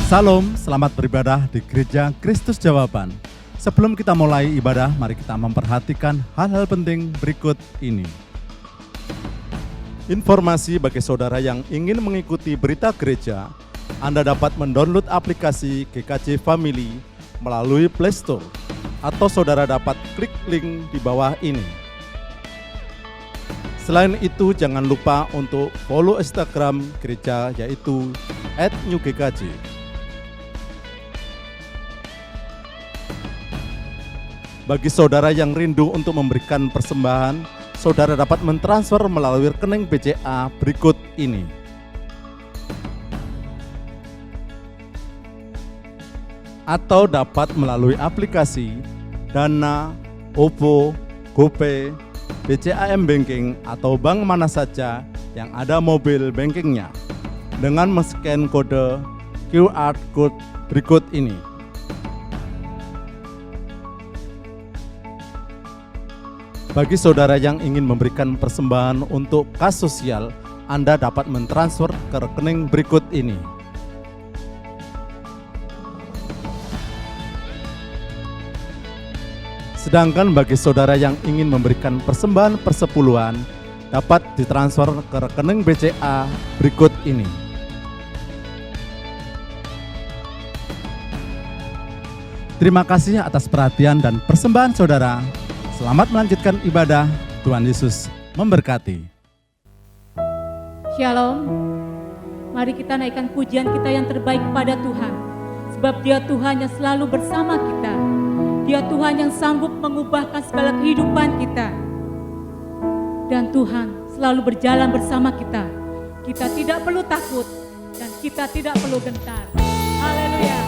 Salam, selamat beribadah di Gereja Kristus Jawaban. Sebelum kita mulai ibadah, mari kita memperhatikan hal-hal penting berikut ini. Informasi bagi saudara yang ingin mengikuti berita gereja, Anda dapat mendownload aplikasi GKJ Family melalui Play Store, atau saudara dapat klik link di bawah ini. Selain itu, jangan lupa untuk follow Instagram gereja, yaitu @newgkj. Bagi saudara yang rindu untuk memberikan persembahan, saudara dapat mentransfer melalui rekening BCA berikut ini. Atau dapat melalui aplikasi Dana, OVO, GoPay, BCA M-Banking, atau bank mana saja yang ada mobile bankingnya dengan men-scan kode QR Code berikut ini. Bagi saudara yang ingin memberikan persembahan untuk kas sosial, Anda dapat mentransfer ke rekening berikut ini. Sedangkan bagi saudara yang ingin memberikan persembahan persepuluhan, dapat ditransfer ke rekening BCA berikut ini. Terima kasih atas perhatian dan persembahan saudara. Selamat melanjutkan ibadah. Tuhan Yesus memberkati. Shalom. Mari kita naikkan pujian kita yang terbaik kepada Tuhan. Sebab Dia Tuhan yang selalu bersama kita. Dia Tuhan yang sanggup mengubahkan segala kehidupan kita. Dan Tuhan selalu berjalan bersama kita. Kita tidak perlu takut dan kita tidak perlu gentar. Haleluya.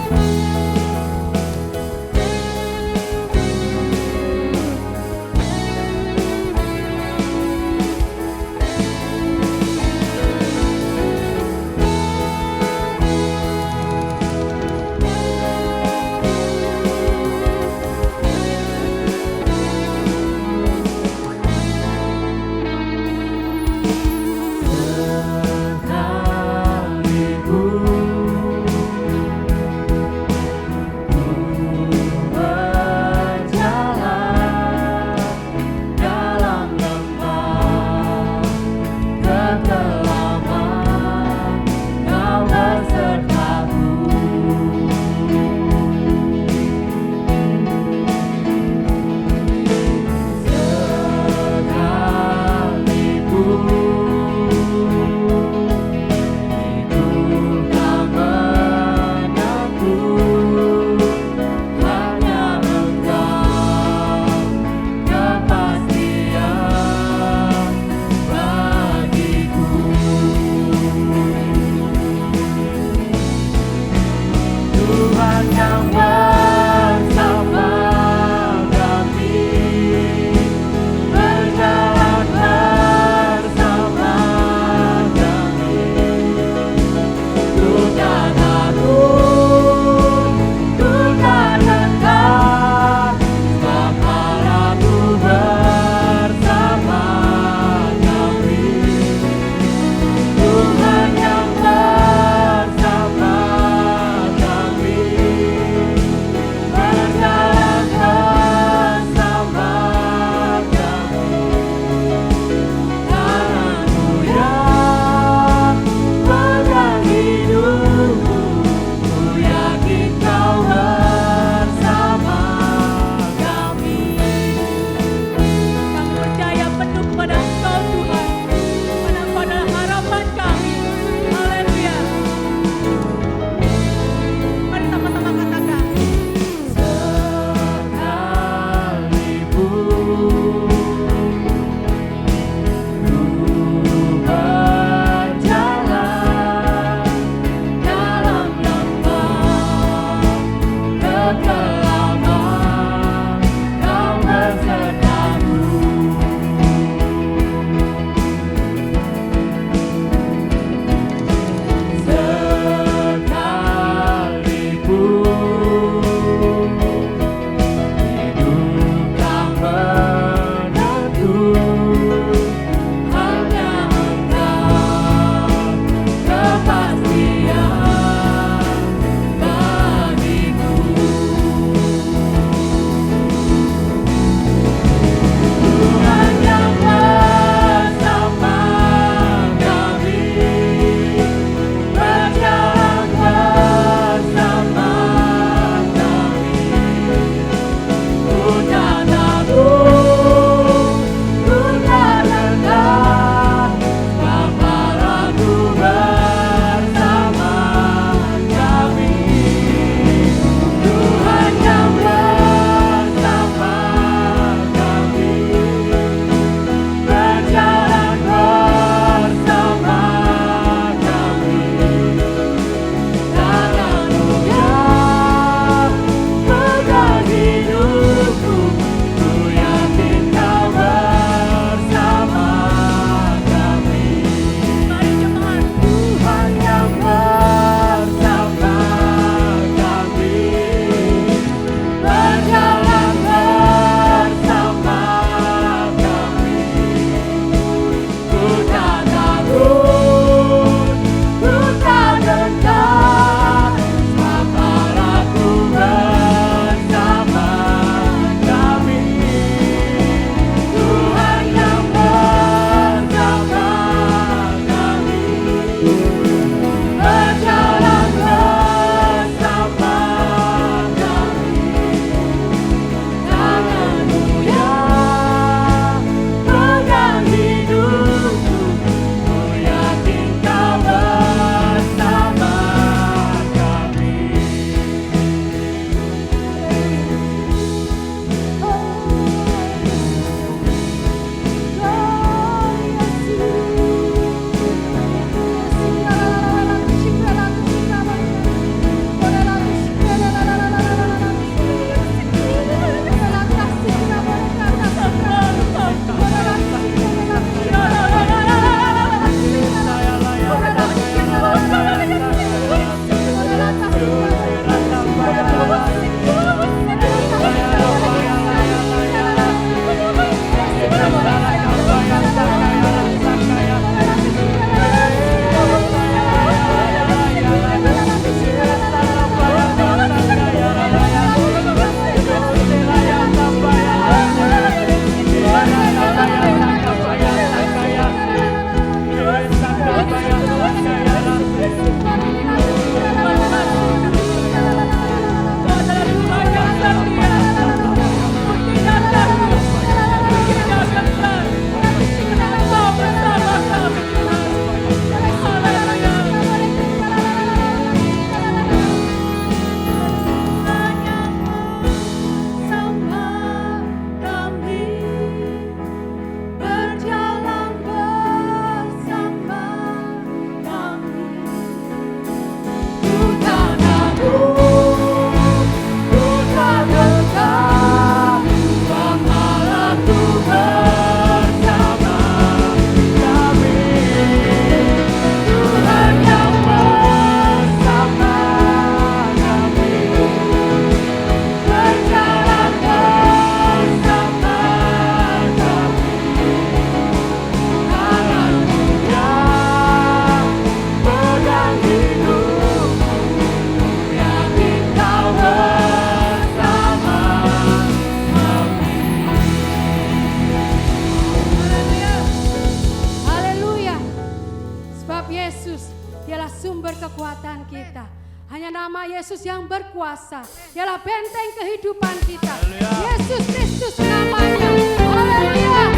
kekuatan kita. Hanya nama Yesus yang berkuasa, ialah benteng kehidupan kita. Yesus Kristus namanya. Haleluya.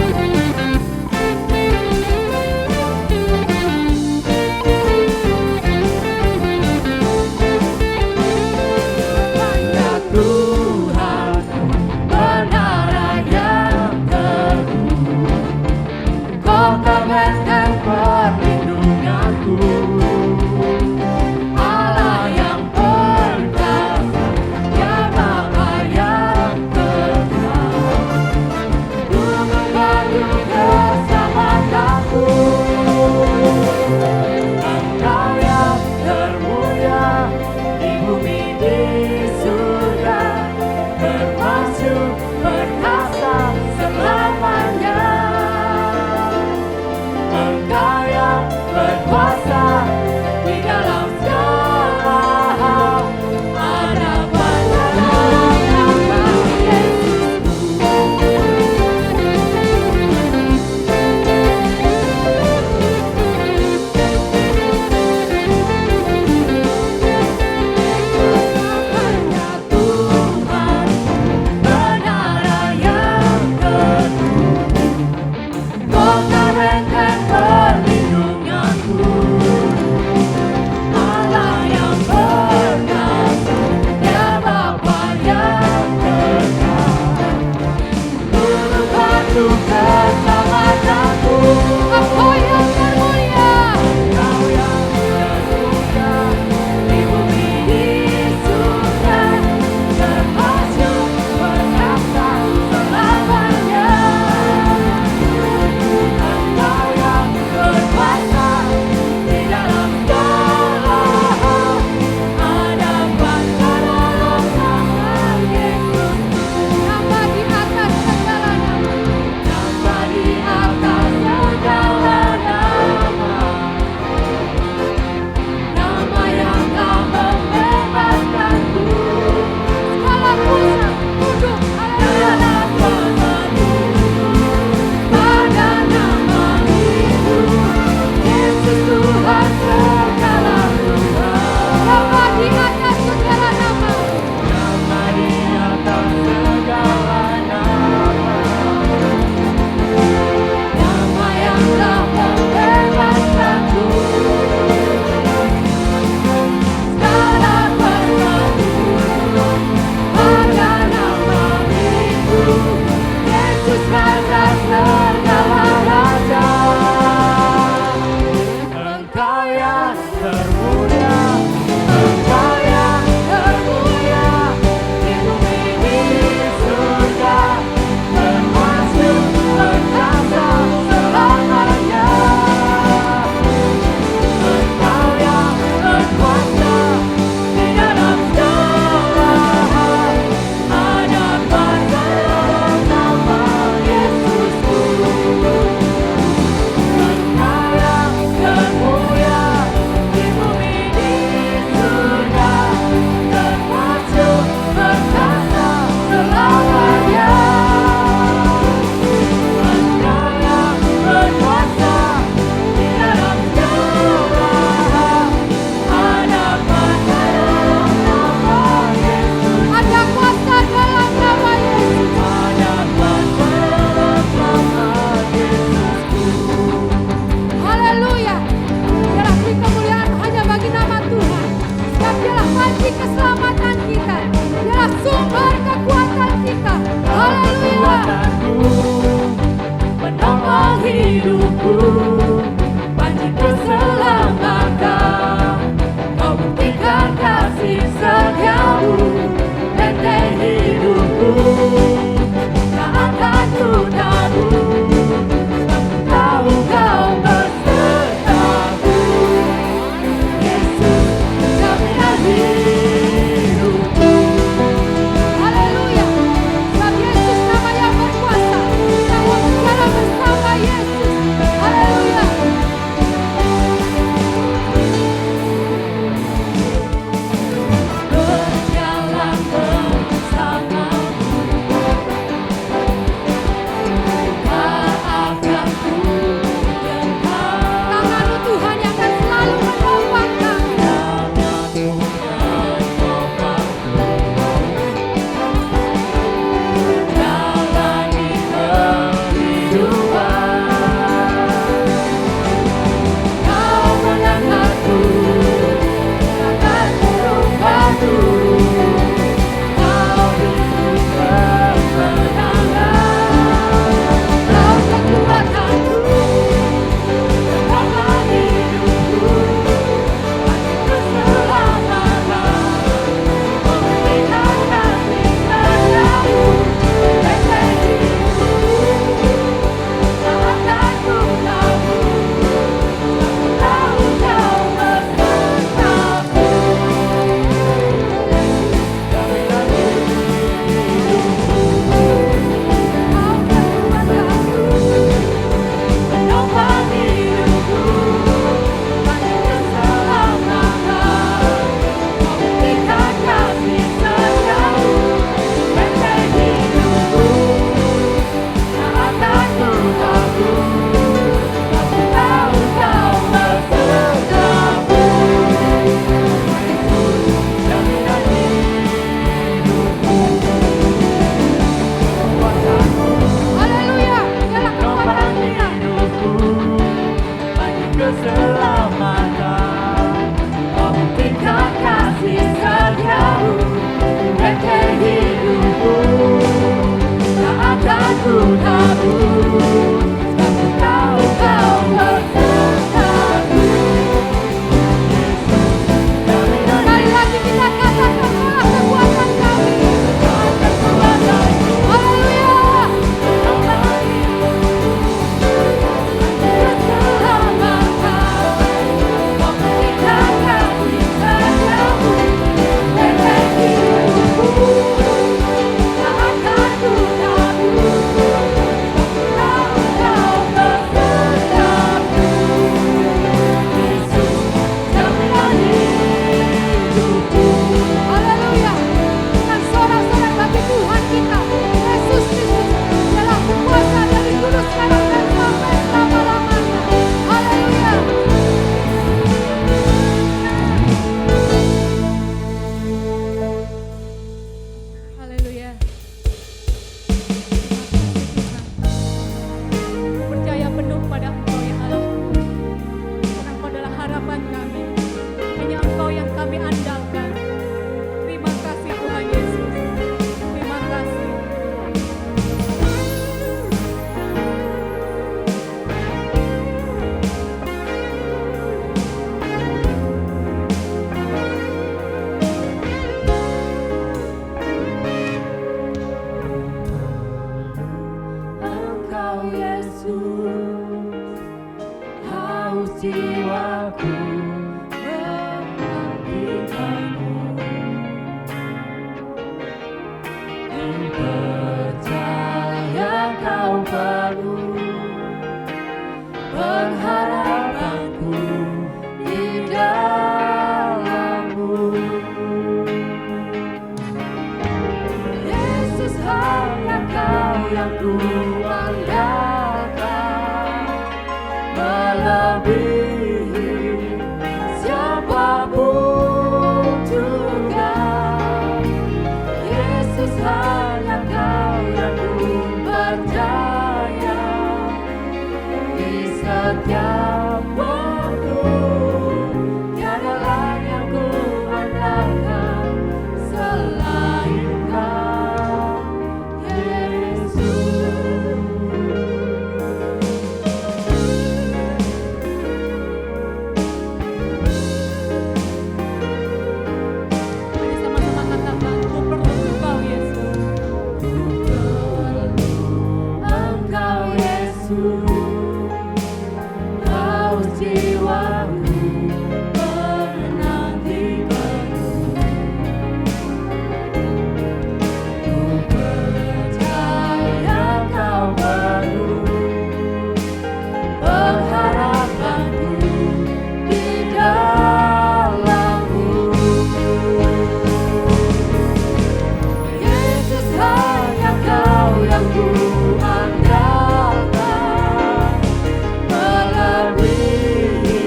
Tuhan menara yang teguh, kota benteng perlindunganku, Allah yang perkasa, yang Bapa yang teguh. Sekali lagi kita katakan Allah kekuatan kami. Haleluya. Haleluya. Dengan sorak-sorai bagi Tuhan kita, Yesus Kristus adalah berkuasa dari dulu sekarang dan sampai selama-lamanya. Haleluya. Haleluya. Percaya penuh pada Engkau ya Allah. Karena Engkau adalah harapan kami. Hanya Engkau yang kami andalkan. Terima kasih Tuhan Yesus. Terima kasih. Engkau Yesus, haus jiwaku menantikanmu. Ku percaya Kau penuh pengharapanku di dalam-Mu. Yesus, hanya Kau yang ku andalkan, melebihi siapapun juga. Yesus, hanya Kau yang ku percaya di setiap waktu. Tiada lain yang ku andalkan selain Kau, Yesus. Mari sama-sama katakan, ku perlu Engkau Yesus. Engkau Yesus, haus jiwaku menantikanmu. Ku percaya Kau penuh pengharapanku di dalam-Mu. Yesus, hanya Kau yang ku andalkan, melebihi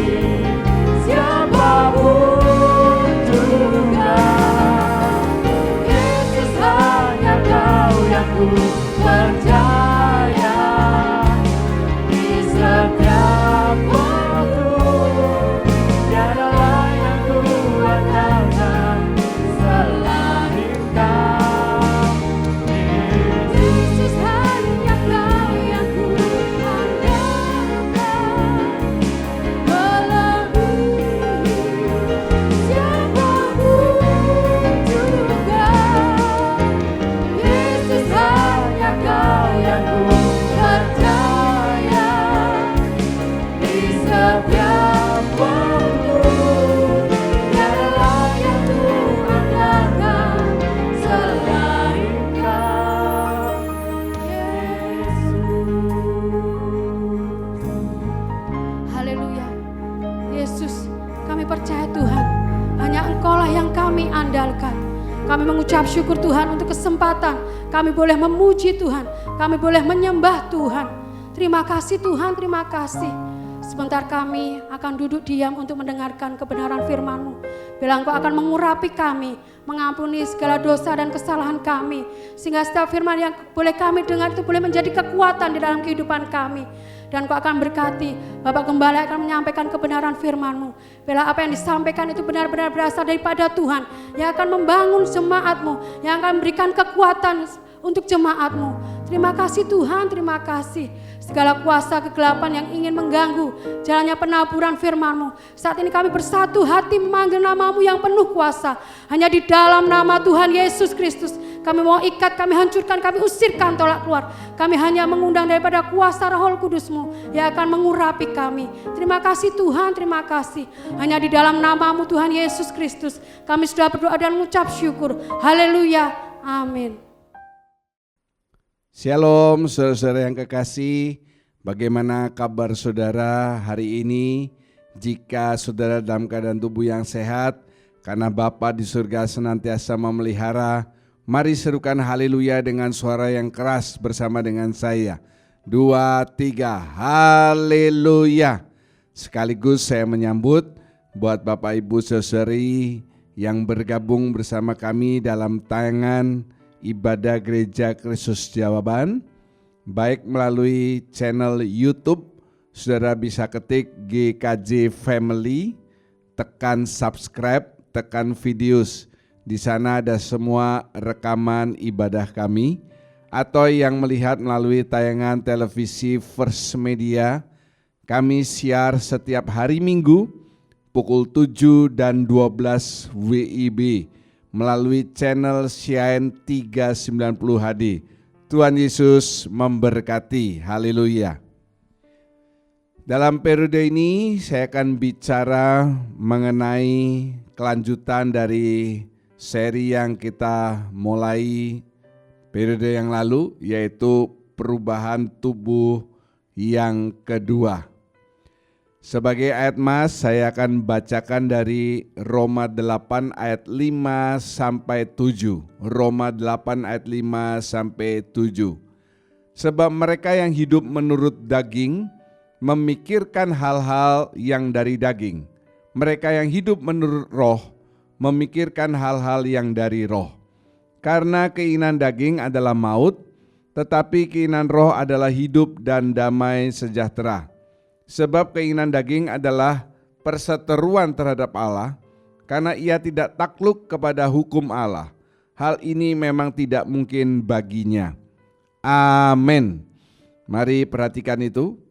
siapapun juga. Yesus, hanya Kau yang ku percaya di setiap waktu. Tiada lain yang ku andalkan selain Kau. Yesus, hanya Kau yang ku andalkan, melebihi siapapun juga. Yesus, hanya Kau yang ku percaya di setiap waktu. Tiada lain yang ku andalkan selain Kau, Yesus. Haleluya. Yesus, kami percaya Tuhan, hanya Engkau-lah yang kami andalkan. Kami mengucap syukur Tuhan untuk kesempatan kami boleh memuji Tuhan, kami boleh menyembah Tuhan. Terima kasih Tuhan, terima kasih. Sebentar kami akan duduk diam untuk mendengarkan kebenaran firman-Mu. Bila Engkau akan mengurapi kami, mengampuni segala dosa dan kesalahan kami, sehingga setiap firman yang boleh kami dengar itu boleh menjadi kekuatan di dalam kehidupan kami. Dan Kau akan berkati, Bapak Gembala akan menyampaikan kebenaran firman-Mu. Bila apa yang disampaikan itu benar-benar berasal daripada Tuhan, yang akan membangun jemaat-Mu, yang akan memberikan kekuatan untuk jemaat-Mu. Terima kasih Tuhan, terima kasih. Segala kuasa kegelapan yang ingin mengganggu jalannya penaburan firman-Mu. Saat ini kami bersatu hati memanggil nama-Mu yang penuh kuasa. Hanya di dalam nama Tuhan Yesus Kristus. Kami mau ikat, kami hancurkan, kami usirkan, tolak keluar. Kami hanya mengundang daripada kuasa Roh Kudus-Mu yang akan mengurapi kami. Terima kasih Tuhan, terima kasih. Hanya di dalam nama-Mu Tuhan Yesus Kristus. Kami sudah berdoa dan mengucap syukur. Haleluya, amin. Shalom saudara-saudara yang kekasih, bagaimana kabar saudara hari ini? Jika saudara dalam keadaan tubuh yang sehat, karena Bapa di surga senantiasa memelihara, mari serukan haleluya dengan suara yang keras bersama dengan saya. 2, 3, haleluya. Sekaligus saya menyambut buat Bapak Ibu saudari yang bergabung bersama kami dalam tayangan ibadah Gereja Kristus Jawaban, baik melalui channel YouTube, saudara bisa ketik GKJ Family, tekan subscribe, tekan videos. Di sana ada semua rekaman ibadah kami, atau yang melihat melalui tayangan televisi First Media, kami siar setiap hari Minggu pukul 7 dan 12 WIB melalui channel Shine 390 HD. Tuhan Yesus memberkati. Haleluya. Dalam periode ini saya akan bicara mengenai kelanjutan dari seri yang kita mulai periode yang lalu, yaitu perubahan tubuh yang kedua. Sebagai ayat mas, saya akan bacakan dari Roma 8 ayat 5 sampai 7. Roma 8 ayat 5 sampai 7. Sebab mereka yang hidup menurut daging memikirkan hal-hal yang dari daging. Mereka yang hidup menurut roh memikirkan hal-hal yang dari roh. Karena keinginan daging adalah maut, tetapi keinginan roh adalah hidup dan damai sejahtera. Sebab keinginan daging adalah perseteruan terhadap Allah, karena ia tidak takluk kepada hukum Allah. Hal ini memang tidak mungkin baginya. Amin. Mari perhatikan itu.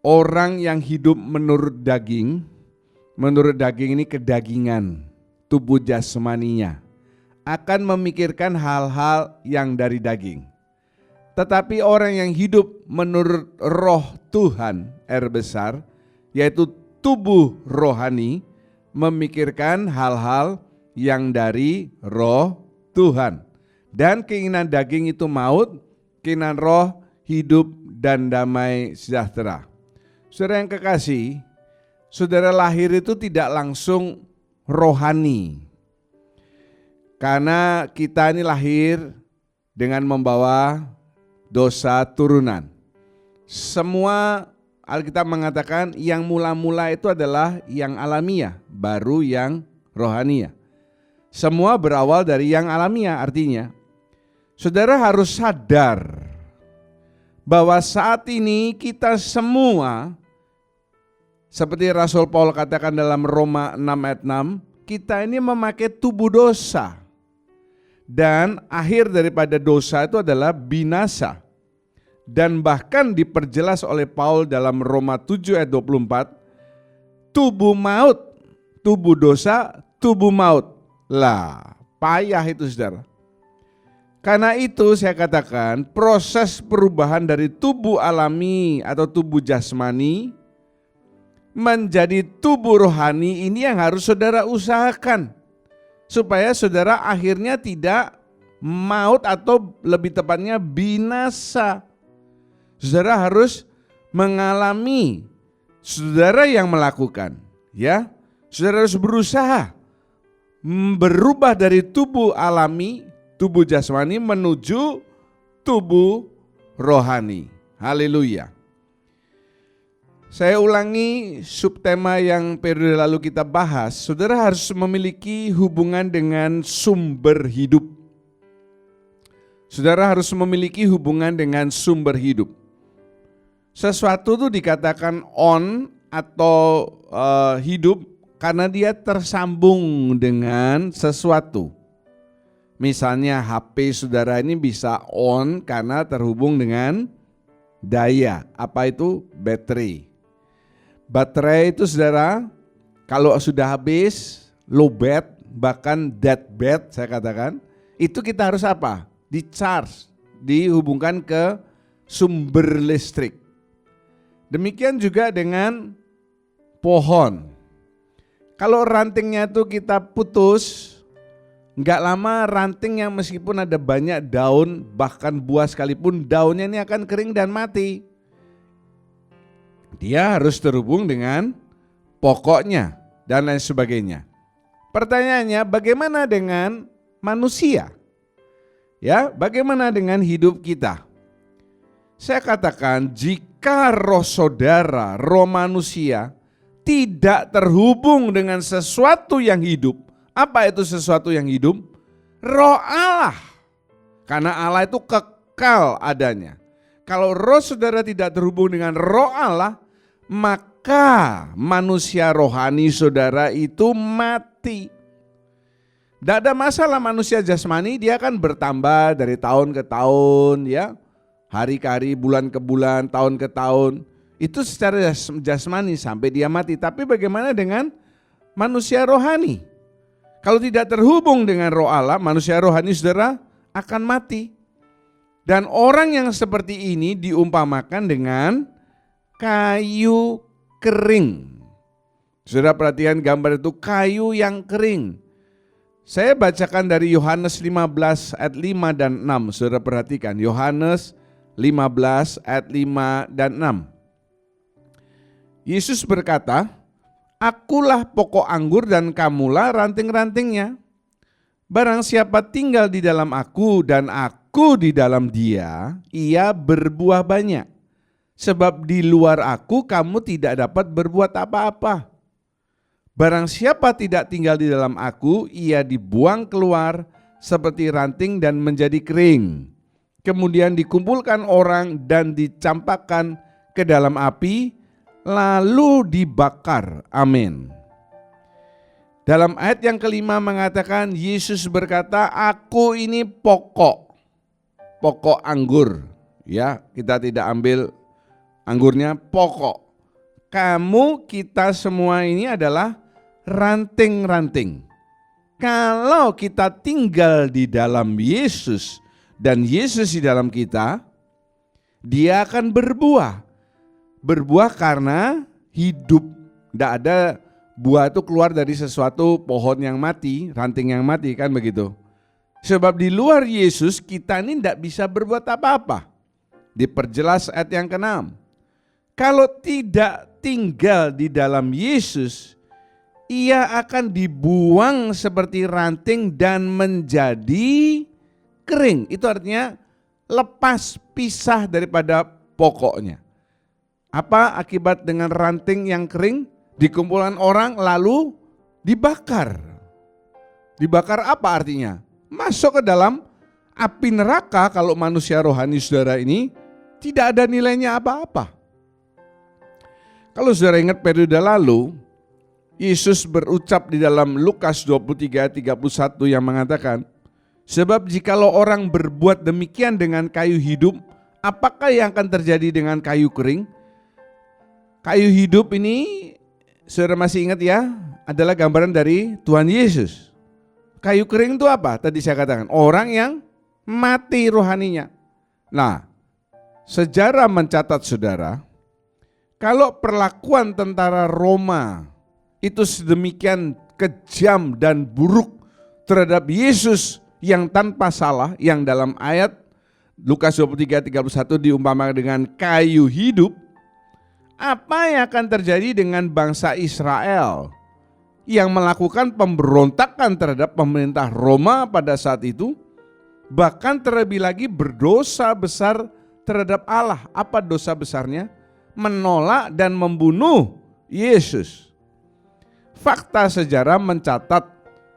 Orang yang hidup menurut daging ini kedagingan, tubuh jasmaninya, akan memikirkan hal-hal yang dari daging. Tetapi orang yang hidup menurut roh Tuhan, R besar, yaitu tubuh rohani, memikirkan hal-hal yang dari roh Tuhan. Dan keinginan daging itu maut, keinginan roh hidup dan damai sejahtera. Saudara yang kekasih, saudara lahir itu tidak langsung rohani. Karena kita ini lahir dengan membawa dosa turunan. Semua Alkitab mengatakan yang mula-mula itu adalah yang alamiah, baru yang rohania. Semua berawal dari yang alamiah, artinya saudara harus sadar bahwa saat ini kita semua, seperti Rasul Paul katakan dalam Roma 6 ayat 6, kita ini memakai tubuh dosa. Dan akhir daripada dosa itu adalah binasa. Dan bahkan diperjelas oleh Paul dalam Roma 7 ayat 24, tubuh maut, tubuh dosa, tubuh maut. Lah, payah itu saudara. Karena itu saya katakan proses perubahan dari tubuh alami atau tubuh jasmani menjadi tubuh rohani ini yang harus saudara usahakan. Supaya saudara akhirnya tidak maut atau lebih tepatnya binasa. Saudara harus mengalami, saudara yang melakukan, ya. Saudara harus berusaha berubah dari tubuh alami, tubuh jasmani menuju tubuh rohani. Haleluya. Saya ulangi subtema yang periode lalu kita bahas. Saudara harus memiliki hubungan dengan sumber hidup. Saudara harus memiliki hubungan dengan sumber hidup. Sesuatu itu dikatakan on atau hidup karena dia tersambung dengan sesuatu. Misalnya HP saudara ini bisa on karena terhubung dengan daya. Apa itu? Baterai. Baterai itu saudara, kalau sudah habis, low bat, bahkan dead bat saya katakan, itu kita harus apa? Di-charge, dihubungkan ke sumber listrik. Demikian juga dengan pohon. Kalau rantingnya itu kita putus, nggak lama ranting yang meskipun ada banyak daun, bahkan buah sekalipun, daunnya ini akan kering dan mati. Dia harus terhubung dengan pokoknya dan lain sebagainya. Pertanyaannya, bagaimana dengan manusia? Ya, bagaimana dengan hidup kita? Saya katakan, jika roh saudara, roh manusia tidak terhubung dengan sesuatu yang hidup. Apa itu sesuatu yang hidup? Roh Allah. Karena Allah itu kekal adanya. Kalau roh saudara tidak terhubung dengan roh Allah, maka manusia rohani saudara itu mati. Tidak ada masalah manusia jasmani, dia akan bertambah dari tahun ke tahun, ya, hari ke hari, bulan ke bulan, tahun ke tahun. Itu secara jasmani sampai dia mati. Tapi bagaimana dengan manusia rohani? Kalau tidak terhubung dengan roh Allah, manusia rohani saudara akan mati. Dan orang yang seperti ini diumpamakan dengan kayu kering. Saudara perhatikan gambar itu, kayu yang kering. Saya bacakan dari Yohanes 15 ayat 5 dan 6. Saudara perhatikan, Yohanes 15 ayat 5 dan 6. Yesus berkata, "Akulah pokok anggur dan kamulah ranting-rantingnya. Barang siapa tinggal di dalam aku dan aku di dalam dia, ia berbuah banyak. Sebab di luar aku kamu tidak dapat berbuat apa-apa. Barang siapa tidak tinggal di dalam aku, ia dibuang keluar seperti ranting dan menjadi kering. Kemudian dikumpulkan orang dan dicampakkan ke dalam api, lalu dibakar." Amin. Dalam ayat yang kelima mengatakan, Yesus berkata, "Aku ini pokok anggur." Ya, kita tidak ambil anggurnya, pokok. Kamu, kita semua ini adalah ranting-ranting. Kalau kita tinggal di dalam Yesus dan Yesus di dalam kita, dia akan berbuah. Berbuah karena hidup. Tidak ada buah itu keluar dari sesuatu pohon yang mati, ranting yang mati, kan begitu. Sebab di luar Yesus kita ini tidak bisa berbuat apa-apa. Diperjelas ayat yang ke-6. Kalau tidak tinggal di dalam Yesus, ia akan dibuang seperti ranting dan menjadi kering. Itu artinya lepas, pisah daripada pokoknya. Apa akibat dengan ranting yang kering? Dikumpulkan orang lalu dibakar. Dibakar apa artinya? Masuk ke dalam api neraka. Kalau manusia rohani saudara ini tidak ada nilainya apa-apa. Kalau saudara ingat periode lalu, Yesus berucap di dalam Lukas 23:31 yang mengatakan, "Sebab jikalau orang berbuat demikian dengan kayu hidup, apakah yang akan terjadi dengan kayu kering?" Kayu hidup ini, saudara masih ingat ya, adalah gambaran dari Tuhan Yesus. Kayu kering itu apa? Tadi saya katakan, orang yang mati rohaninya. Nah, sejarah mencatat saudara, kalau perlakuan tentara Roma itu sedemikian kejam dan buruk terhadap Yesus yang tanpa salah, yang dalam ayat Lukas 23:31 diumpamakan dengan kayu hidup, apa yang akan terjadi dengan bangsa Israel yang melakukan pemberontakan terhadap pemerintah Roma pada saat itu, bahkan terlebih lagi berdosa besar terhadap Allah. Apa dosa besarnya? Menolak dan membunuh Yesus. Fakta sejarah mencatat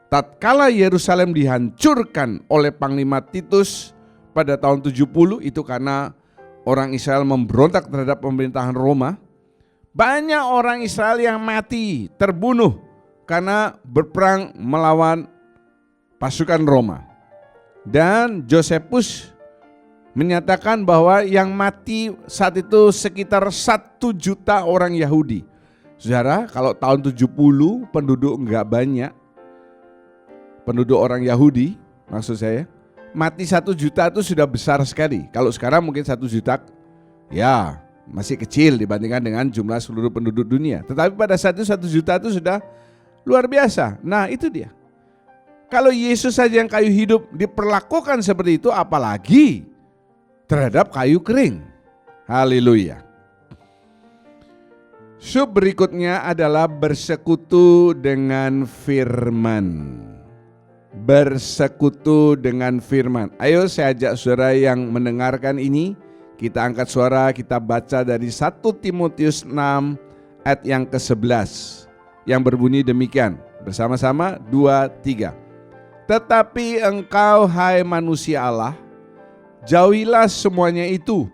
tatkala Yerusalem dihancurkan oleh Panglima Titus pada tahun 70, itu karena orang Israel memberontak terhadap pemerintahan Roma. Banyak orang Israel yang mati, terbunuh karena berperang melawan pasukan Roma. Dan Josephus menyatakan bahwa yang mati saat itu sekitar 1 juta orang Yahudi. Saudara, kalau tahun 70 penduduk enggak banyak, penduduk orang Yahudi maksud saya, mati 1 juta itu sudah besar sekali. Kalau sekarang mungkin 1 juta ya masih kecil dibandingkan dengan jumlah seluruh penduduk dunia. Tetapi pada saat itu 1 juta itu sudah luar biasa. Nah itu dia. Kalau Yesus saja yang kayu hidup diperlakukan seperti itu, apalagi terhadap kayu kering. Haleluya. Sub berikutnya adalah bersekutu dengan firman. Bersekutu dengan firman. Ayo saya ajak saudara yang mendengarkan ini, kita angkat suara, kita baca dari 1 Timotius 6 ayat yang ke-11 yang berbunyi demikian. Bersama-sama 2, 3. Tetapi engkau hai manusia Allah, jauhilah semuanya itu,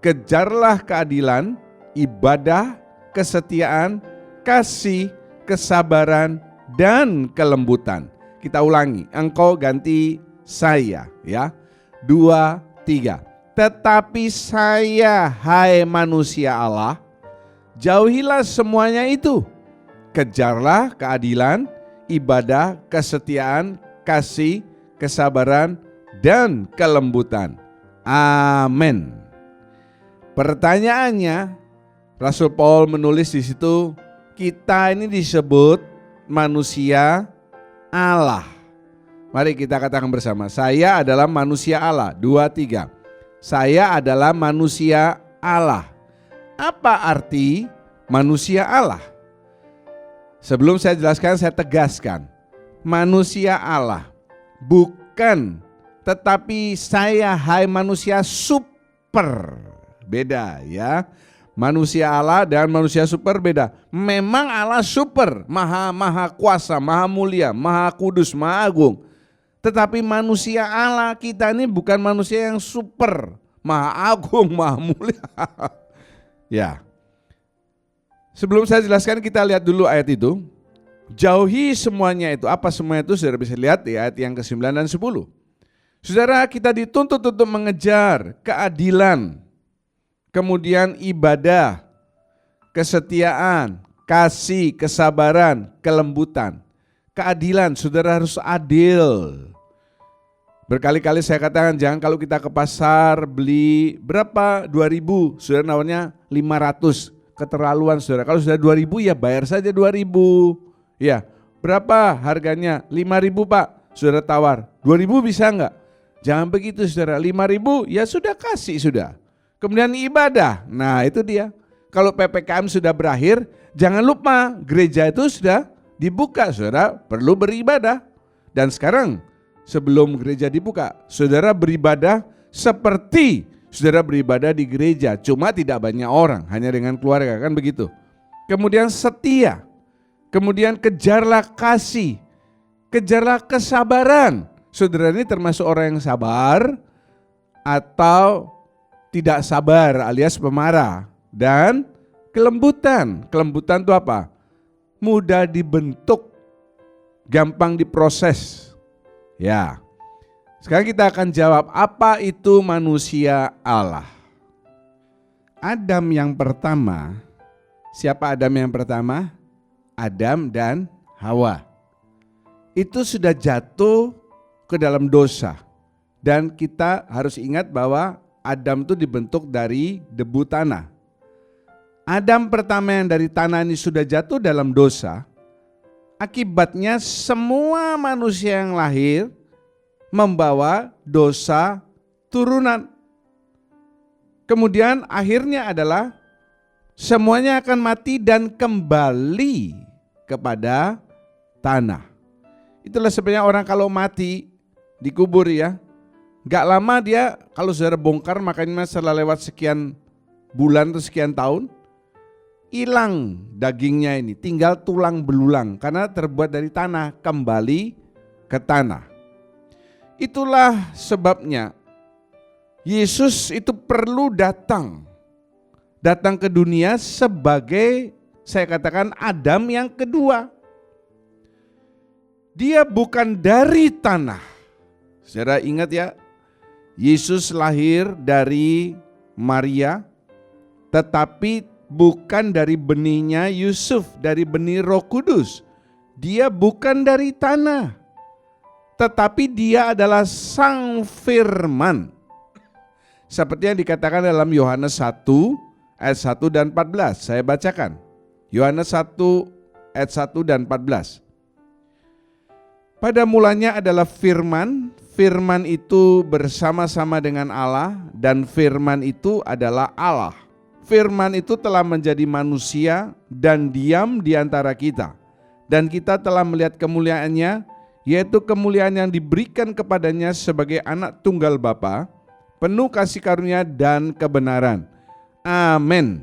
kejarlah keadilan, ibadah, kesetiaan, kasih, kesabaran, dan kelembutan. Kita ulangi, engkau ganti saya ya. 2, 3. Tetapi saya hai manusia Allah, jauhilah semuanya itu, kejarlah keadilan, ibadah, kesetiaan, kasih, kesabaran, dan kelembutan. Amin. Pertanyaannya, Rasul Paul menulis di situ, kita ini disebut manusia Allah. Mari kita katakan bersama, saya adalah manusia Allah. 2, 3. Saya adalah manusia Allah. Apa arti manusia Allah? Sebelum saya jelaskan, saya tegaskan. Manusia Allah, bukan, tetapi saya hai manusia super. Beda ya. Manusia Allah dan manusia super beda. Memang Allah super, maha kuasa, maha mulia, maha kudus, maha agung. Tetapi manusia Allah kita ini bukan manusia yang super, maha agung, maha mulia. Ya. Sebelum saya jelaskan, kita lihat dulu ayat itu. Jauhi semuanya itu. Apa semuanya itu? Saudara bisa lihat di ayat yang ke-9 dan 10. Saudara, kita dituntut untuk mengejar keadilan, kemudian ibadah, kesetiaan, kasih, kesabaran, kelembutan. Keadilan, saudara harus adil. Berkali-kali saya katakan, jangan kalau kita ke pasar beli berapa? 2.000, saudara nawarnya 500. Keterlaluan saudara. Kalau sudah 2.000 ya bayar saja 2.000. Ya, berapa harganya? 5.000 Pak. Saudara tawar, 2.000 bisa enggak? Jangan begitu saudara, 5.000 ya sudah kasih sudah. Kemudian ibadah, nah itu dia. Kalau PPKM sudah berakhir, jangan lupa gereja itu sudah dibuka, saudara perlu beribadah. Dan sekarang sebelum gereja dibuka, saudara beribadah seperti saudara beribadah di gereja, cuma tidak banyak orang, hanya dengan keluarga, kan begitu. Kemudian setia. Kemudian kejarlah kasih, kejarlah kesabaran. Saudara ini termasuk orang yang sabar atau tidak sabar alias pemarah. Dan kelembutan. Kelembutan itu apa? Mudah dibentuk, gampang diproses. Ya. Sekarang kita akan jawab, apa itu manusia Allah? Adam yang pertama. Siapa Adam yang pertama? Adam dan Hawa. Itu sudah jatuh ke dalam dosa. Dan kita harus ingat bahwa Adam itu dibentuk dari debu tanah. Adam pertama yang dari tanah ini sudah jatuh dalam dosa. Akibatnya semua manusia yang lahir membawa dosa turunan. Kemudian akhirnya adalah semuanya akan mati dan kembali kepada tanah. Itulah sebenarnya orang kalau mati dikubur ya, gak lama dia kalau saudara bongkar makanya setelah lewat sekian bulan atau sekian tahun, hilang dagingnya ini, tinggal tulang belulang karena terbuat dari tanah, kembali ke tanah. Itulah sebabnya Yesus itu perlu datang ke dunia sebagai, saya katakan, Adam yang kedua. Dia bukan dari tanah. Saudara ingat ya, Yesus lahir dari Maria, tetapi bukan dari benihnya Yusuf, dari benih Roh Kudus. Dia bukan dari tanah, tetapi dia adalah Sang Firman. Seperti yang dikatakan dalam Yohanes 1 ayat 1 dan 14. Saya bacakan. Yohanes 1 ayat 1 dan 14. Pada mulanya adalah Firman, Firman itu bersama-sama dengan Allah, dan Firman itu adalah Allah. Firman itu telah menjadi manusia dan diam di antara kita. Dan kita telah melihat kemuliaannya, yaitu kemuliaan yang diberikan kepadanya sebagai anak tunggal Bapa, penuh kasih karunia dan kebenaran. Amin.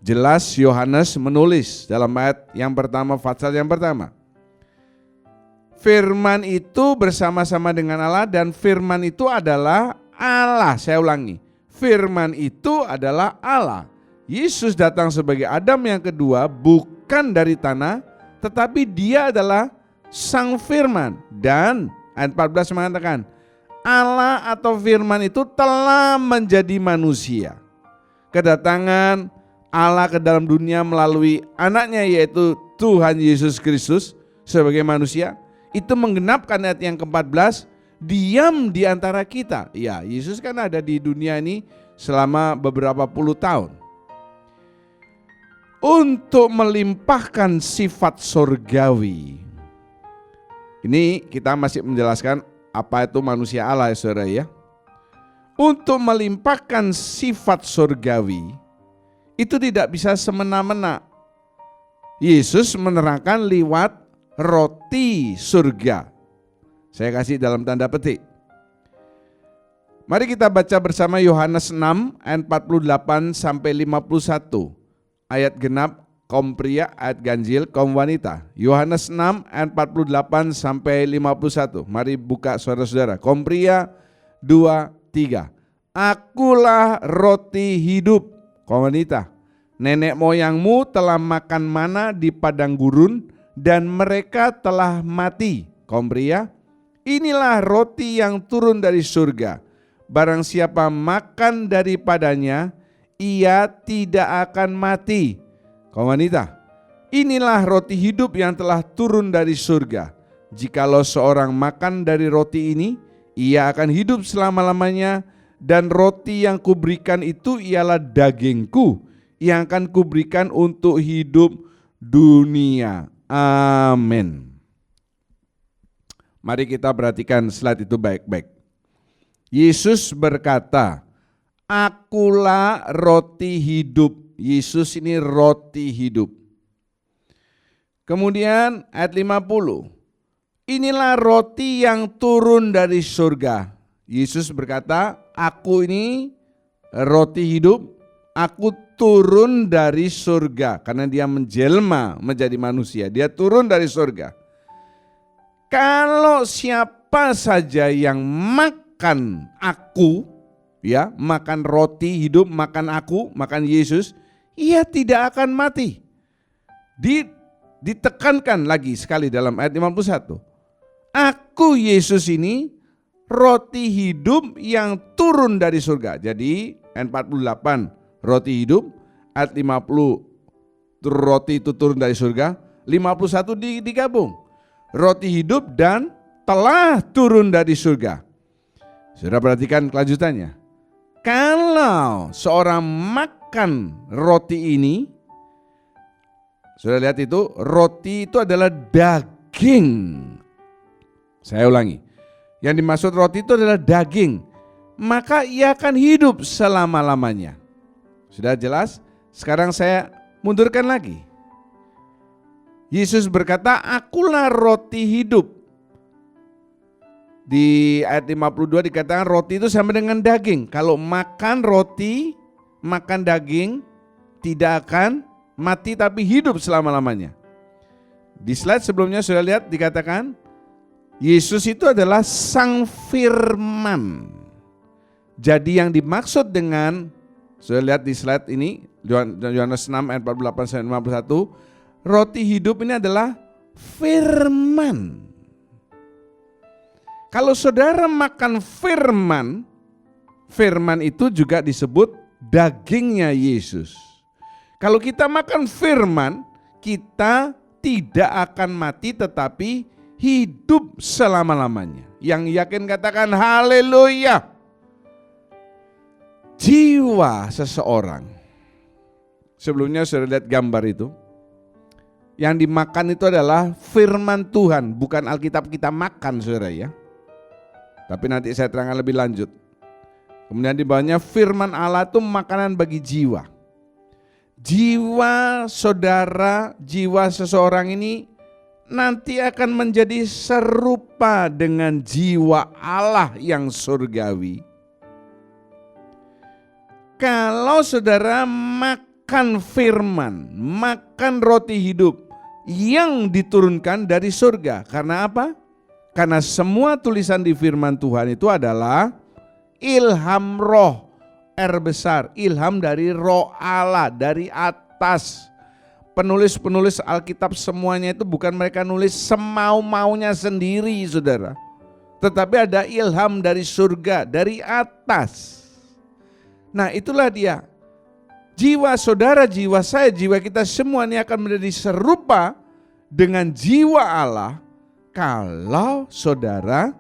Jelas Yohanes menulis dalam ayat yang pertama, pasal yang pertama. Firman itu bersama-sama dengan Allah, dan firman itu adalah Allah. Saya ulangi, firman itu adalah Allah. Yesus datang sebagai Adam yang kedua, bukan dari tanah, tetapi dia adalah Sang Firman. Dan ayat 14 mengatakan, Allah atau firman itu telah menjadi manusia. Kedatangan Allah ke dalam dunia melalui anaknya, yaitu Tuhan Yesus Kristus sebagai manusia, itu menggenapkan ayat yang ke-14, diam di antara kita. Ya, Yesus kan ada di dunia ini selama beberapa puluh tahun. Untuk melimpahkan sifat surgawi. Ini kita masih menjelaskan apa itu manusia Allah ya saudara ya. Untuk melimpahkan sifat surgawi, itu tidak bisa semena-mena. Yesus menerangkan lewat roti surga. Saya kasih dalam tanda petik. Mari kita baca bersama Yohanes 6 ayat 48 sampai 51. Ayat genap kaum pria, ayat ganjil kaum wanita. Yohanes 6 ayat 48 sampai 51. Mari buka saudara-saudara. Kaum pria 2, 3. Akulah roti hidup. Kaum wanita. Nenek moyangmu telah makan mana di padang gurun dan mereka telah mati. Kaum pria. Inilah roti yang turun dari surga. Barang siapa makan daripadanya, ia tidak akan mati. Kaum wanita, inilah roti hidup yang telah turun dari surga. Jikalau seorang makan dari roti ini, ia akan hidup selama-lamanya. Dan roti yang kuberikan itu ialah dagingku, yang akan kuberikan untuk hidup dunia. Amin. Mari kita perhatikan slide itu baik-baik. Yesus berkata, akulah roti hidup. Yesus ini roti hidup. Kemudian ayat 50. Inilah roti yang turun dari surga. Yesus berkata, aku ini roti hidup. Aku turun dari surga. Karena dia menjelma menjadi manusia. Dia turun dari surga. Kalau siapa saja yang makan aku, ya, makan roti hidup, makan aku, makan Yesus, ia tidak akan mati. Ditekankan lagi sekali dalam ayat 51. Aku Yesus ini roti hidup yang turun dari surga. Jadi ayat 48 roti hidup, ayat 50 roti itu turun dari surga, 51 digabung. Roti hidup dan telah turun dari surga. Sudah perhatikan kelanjutannya. Kalau seorang makan roti ini, sudah lihat itu, roti itu adalah daging. Saya ulangi, yang dimaksud roti itu adalah daging, maka ia akan hidup selama-lamanya. Sudah jelas? Sekarang saya mundurkan lagi. Yesus berkata, akulah roti hidup. Di ayat 52 dikatakan roti itu sama dengan daging. Kalau makan roti, makan daging, tidak akan mati tapi hidup selama-lamanya. Di slide sebelumnya sudah lihat dikatakan, Yesus itu adalah Sang Firman. Jadi yang dimaksud dengan, sudah lihat di slide ini, Yohanes 6 ayat 48 sampai 51, roti hidup ini adalah firman. Kalau saudara makan firman, firman itu juga disebut dagingnya Yesus. Kalau kita makan firman, kita tidak akan mati tetapi hidup selama-lamanya. Yang yakin katakan haleluya. Jiwa seseorang, sebelumnya sudah lihat gambar itu, yang dimakan itu adalah firman Tuhan, bukan Alkitab kita makan saudara ya. Tapi nanti saya terangkan lebih lanjut. Kemudian di bawahnya firman Allah itu makanan bagi jiwa. Jiwa saudara, jiwa seseorang ini nanti akan menjadi serupa dengan jiwa Allah yang surgawi. Kalau saudara makan firman, makan roti hidup yang diturunkan dari surga. Karena apa? Karena semua tulisan di firman Tuhan itu adalah ilham roh, R besar, ilham dari roh Allah, dari atas. Penulis-penulis Alkitab semuanya itu bukan mereka nulis semau-maunya sendiri saudara. Tetapi ada ilham dari surga, dari atas. Nah itulah dia. Jiwa saudara, jiwa saya, jiwa kita semua ini akan menjadi serupa dengan jiwa Allah kalau saudara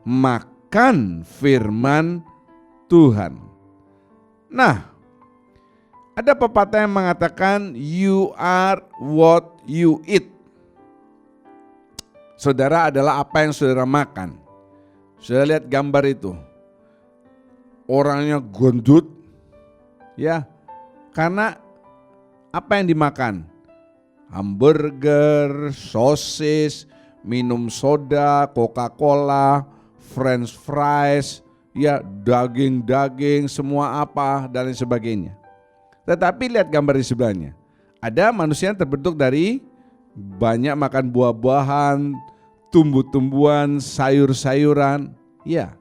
makan firman Tuhan. Nah, ada pepatah yang mengatakan you are what you eat. Saudara adalah apa yang saudara makan. Saudara lihat gambar itu. Orangnya gendut, ya, karena apa yang dimakan? Hamburger, sosis, minum soda, Coca-Cola, French fries, ya daging-daging, semua apa dan lain sebagainya. Tetapi lihat gambar di sebelahnya. Ada manusia yang terbentuk dari banyak makan buah-buahan, tumbuh-tumbuhan, sayur-sayuran, ya.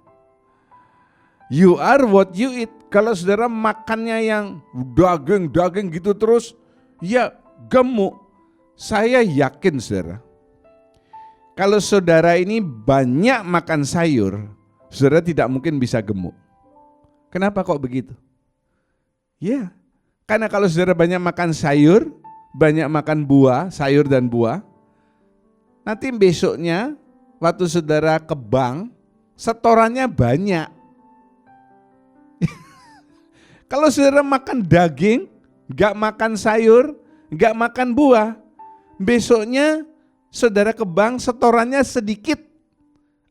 You are what you eat. Kalau saudara makannya yang daging-daging gitu terus, ya gemuk. Saya yakin saudara, kalau saudara ini banyak makan sayur, saudara tidak mungkin bisa gemuk. Kenapa kok begitu? Ya, karena kalau saudara banyak makan sayur, banyak makan buah, sayur dan buah, nanti besoknya waktu saudara ke bank, setorannya banyak. Kalau saudara makan daging, gak makan sayur, gak makan buah, besoknya saudara ke bank setorannya sedikit.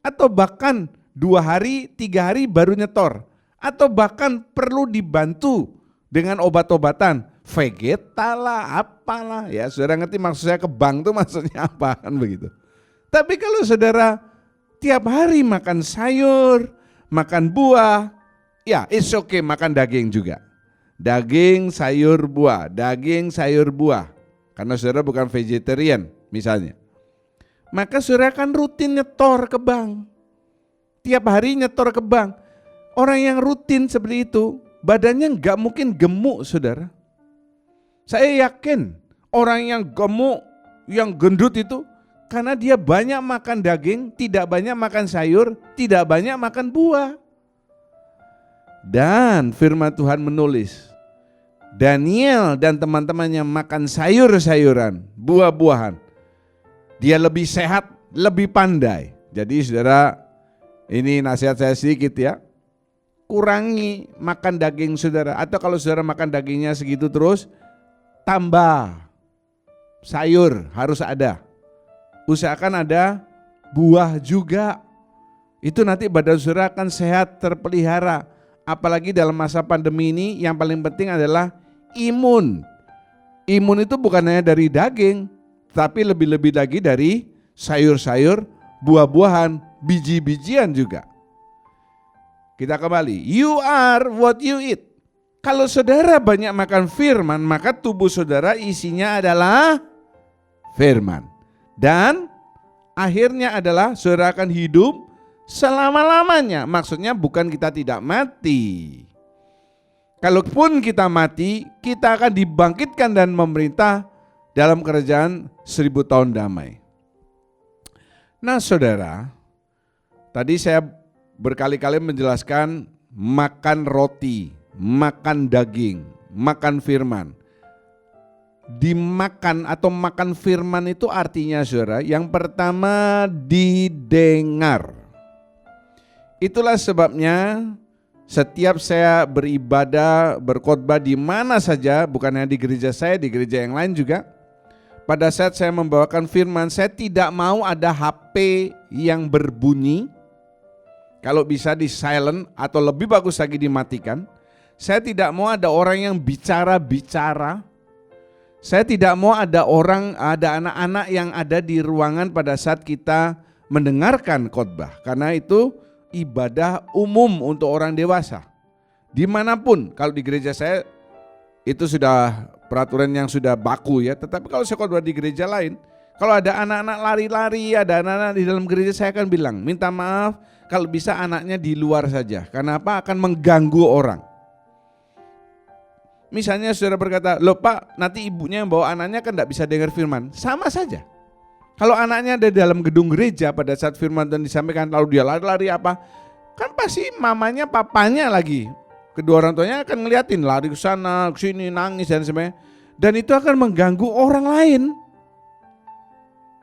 Atau bahkan 2 hari, 3 hari baru nyetor. Atau bahkan perlu dibantu dengan obat-obatan. Vegeta lah, apalah. Ya saudara ngerti maksud saya ke bank itu maksudnya apa kan begitu. Tapi kalau saudara tiap hari makan sayur, makan buah, ya, it's okay makan daging juga. Daging, sayur, buah. Daging, sayur, buah. Karena saudara bukan vegetarian misalnya. Maka saudara akan rutin nyetor ke bank. Tiap hari nyetor ke bank. Orang yang rutin seperti itu, badannya nggak mungkin gemuk saudara. Saya yakin orang yang gemuk, yang gendut itu, karena dia banyak makan daging, tidak banyak makan sayur, tidak banyak makan buah. Dan firman Tuhan menulis, Daniel dan teman-temannya makan sayur-sayuran, buah-buahan. Dia lebih sehat, lebih pandai. Jadi saudara, ini nasihat saya sedikit ya. Kurangi makan daging saudara. Atau kalau saudara makan dagingnya segitu terus, tambah sayur harus ada. Usahakan ada buah juga. Itu nanti badan saudara akan sehat, terpelihara. Apalagi dalam masa pandemi ini yang paling penting adalah imun. Imun itu bukan hanya dari daging, tapi lebih-lebih lagi dari sayur-sayur, buah-buahan, biji-bijian juga. Kita kembali, you are what you eat. Kalau saudara banyak makan firman, maka tubuh saudara isinya adalah firman. Dan akhirnya adalah saudara akan hidup selama-lamanya. Maksudnya bukan kita tidak mati. Kalaupun kita mati, kita akan dibangkitkan dan memerintah dalam kerajaan 1000 tahun damai. Nah saudara, Tadi saya berkali-kali menjelaskan makan roti, makan daging, makan firman. Dimakan atau makan firman itu artinya saudara, yang pertama didengar. Itulah sebabnya setiap saya beribadah, berkhotbah di mana saja, bukan hanya di gereja saya, di gereja yang lain juga. Pada saat saya membawakan firman, saya tidak mau ada HP yang berbunyi. Kalau bisa di silent atau lebih bagus lagi dimatikan. Saya tidak mau ada orang yang bicara-bicara. Saya tidak mau ada anak-anak yang ada di ruangan pada saat kita mendengarkan khotbah. Karena itu ibadah umum untuk orang dewasa. Dimanapun, kalau di gereja saya itu sudah peraturan yang sudah baku ya. Tetapi kalau saya khotbah di gereja lain, kalau ada anak-anak lari-lari, ada anak-anak di dalam gereja, saya akan bilang, minta maaf kalau bisa anaknya di luar saja. Karena apa? Akan mengganggu orang. Misalnya saudara berkata, loh Pak, nanti ibunya yang bawa anaknya kan tidak bisa dengar firman. Sama saja. Kalau anaknya ada di dalam gedung gereja pada saat firman Tuhan disampaikan, lalu dia lari-lari apa, kan pasti mamanya, papanya lagi, kedua orang tuanya akan ngeliatin, lari ke sana, ke sini, nangis dan sebagainya. Dan itu akan mengganggu orang lain.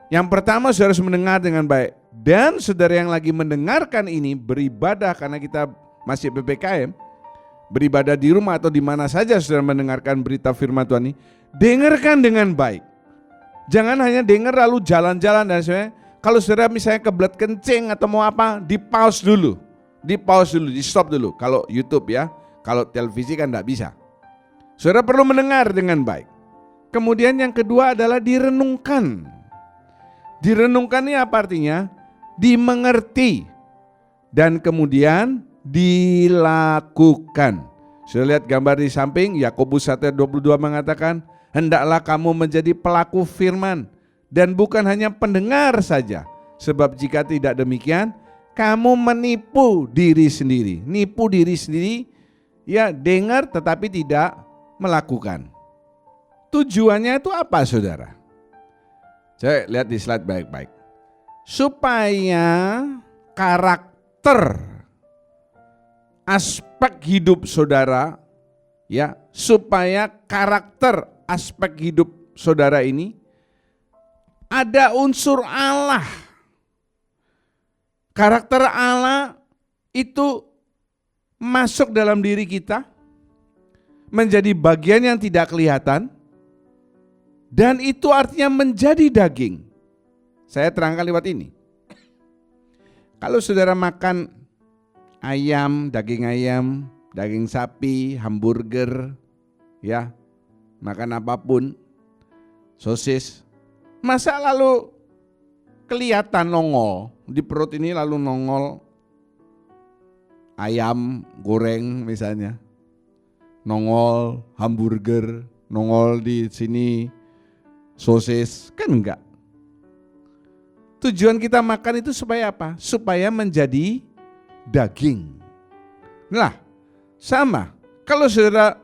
Yang pertama saudara harus mendengar dengan baik. Dan saudara yang lagi mendengarkan ini beribadah, karena kita masih PPKM, beribadah di rumah atau di mana saja saudara mendengarkan berita firman Tuhan ini, dengarkan dengan baik. Jangan hanya dengar lalu jalan-jalan dan sebagainya. Kalau saudara misalnya kebelet kencing atau mau apa, di pause dulu, di stop dulu. Kalau YouTube ya, kalau televisi kan tidak bisa. Saudara perlu mendengar dengan baik. Kemudian yang kedua adalah direnungkan. Direnungkan ini apa artinya? Dimengerti dan kemudian dilakukan. Sudah lihat gambar di samping, Yakobus 1:22 mengatakan, hendaklah kamu menjadi pelaku firman dan bukan hanya pendengar saja. Sebab jika tidak demikian, kamu menipu diri sendiri. Nipu diri sendiri, ya dengar tetapi tidak melakukan. Tujuannya itu apa saudara? Saya lihat di slide baik-baik. Supaya karakter aspek hidup saudara, ya, supaya karakter aspek hidup saudara ini ada unsur Allah. Karakter Allah itu masuk dalam diri kita, menjadi bagian yang tidak kelihatan, dan itu artinya menjadi daging. Saya terangkan lewat ini. Kalau saudara makan ayam, daging sapi, hamburger, ya, makan apapun, sosis, masa lalu kelihatan nongol di perut ini, lalu nongol ayam goreng misalnya, nongol hamburger, nongol di sini sosis, kan enggak. Tujuan kita makan itu supaya apa? Supaya menjadi daging. Nah, sama. Kalau saudara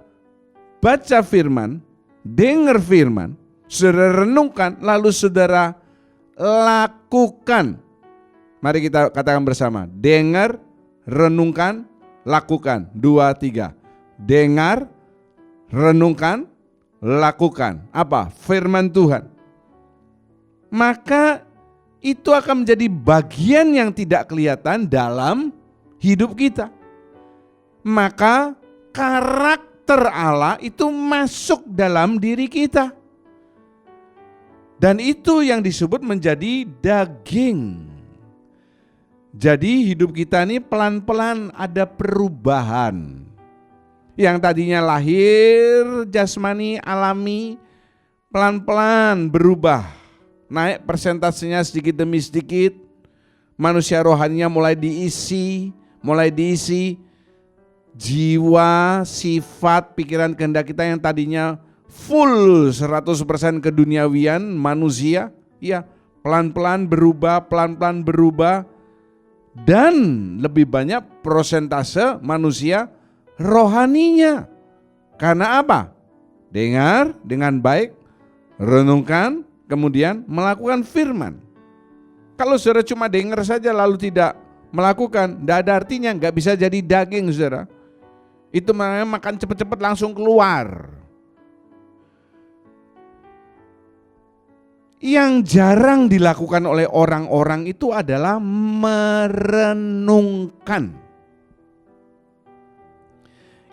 baca firman, dengar firman, saudara renungkan, lalu saudara lakukan. Mari kita katakan bersama, dengar, renungkan, lakukan. 2, 3. Dengar, renungkan, lakukan. Apa? Firman Tuhan. Maka itu akan menjadi bagian yang tidak kelihatan dalam hidup kita. Maka karakter Allah itu masuk dalam diri kita. Dan itu yang disebut menjadi daging. Jadi hidup kita ini pelan-pelan ada perubahan. Yang tadinya lahir jasmani alami, pelan-pelan berubah. Naik persentasenya sedikit demi sedikit. Manusia rohaninya mulai diisi jiwa, sifat, pikiran, kehendak kita yang tadinya full 100% keduniawian manusia, ya pelan-pelan berubah dan lebih banyak persentase manusia rohaninya. Karena apa? Dengar dengan baik, renungkan, kemudian melakukan firman. Kalau saudara cuma dengar saja lalu tidak melakukan, tidak ada artinya, nggak bisa jadi daging, saudara. Itu makan cepat-cepat langsung keluar. Yang jarang dilakukan oleh orang-orang itu adalah merenungkan.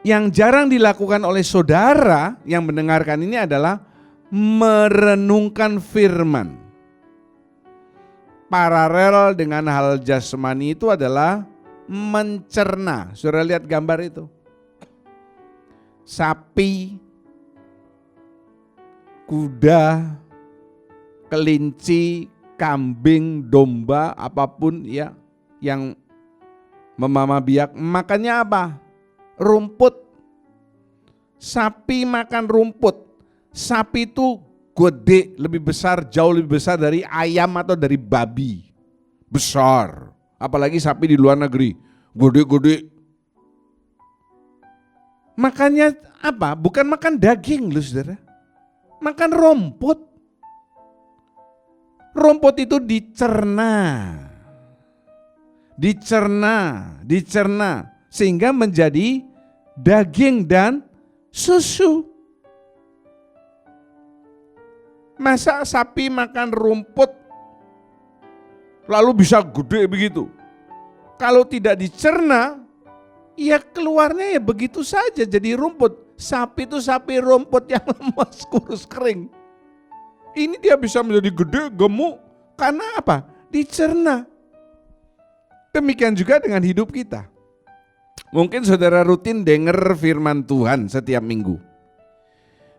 Yang jarang dilakukan oleh saudara yang mendengarkan ini adalah merenungkan firman. Paralel dengan hal jasmani itu adalah mencerna. Saudara lihat gambar itu. Sapi, kuda, kelinci, kambing, domba, apapun ya yang memama biak, makannya apa? Rumput. Sapi makan rumput. Sapi itu gede, lebih besar, jauh lebih besar dari ayam atau dari babi. Besar. Apalagi sapi di luar negeri, gede-gede. Makannya apa? Bukan makan daging loh, saudara. Makan rumput. Rumput itu dicerna. Dicerna sehingga menjadi daging dan susu. Masa sapi makan rumput lalu bisa gede begitu? Kalau tidak dicerna, ya keluarnya ya begitu saja jadi rumput. Sapi itu sapi rumput yang lemas, kurus, kering. Ini dia bisa menjadi gede, gemuk, karena apa? Dicerna. Demikian juga dengan hidup kita. Mungkin saudara rutin dengar firman Tuhan setiap minggu.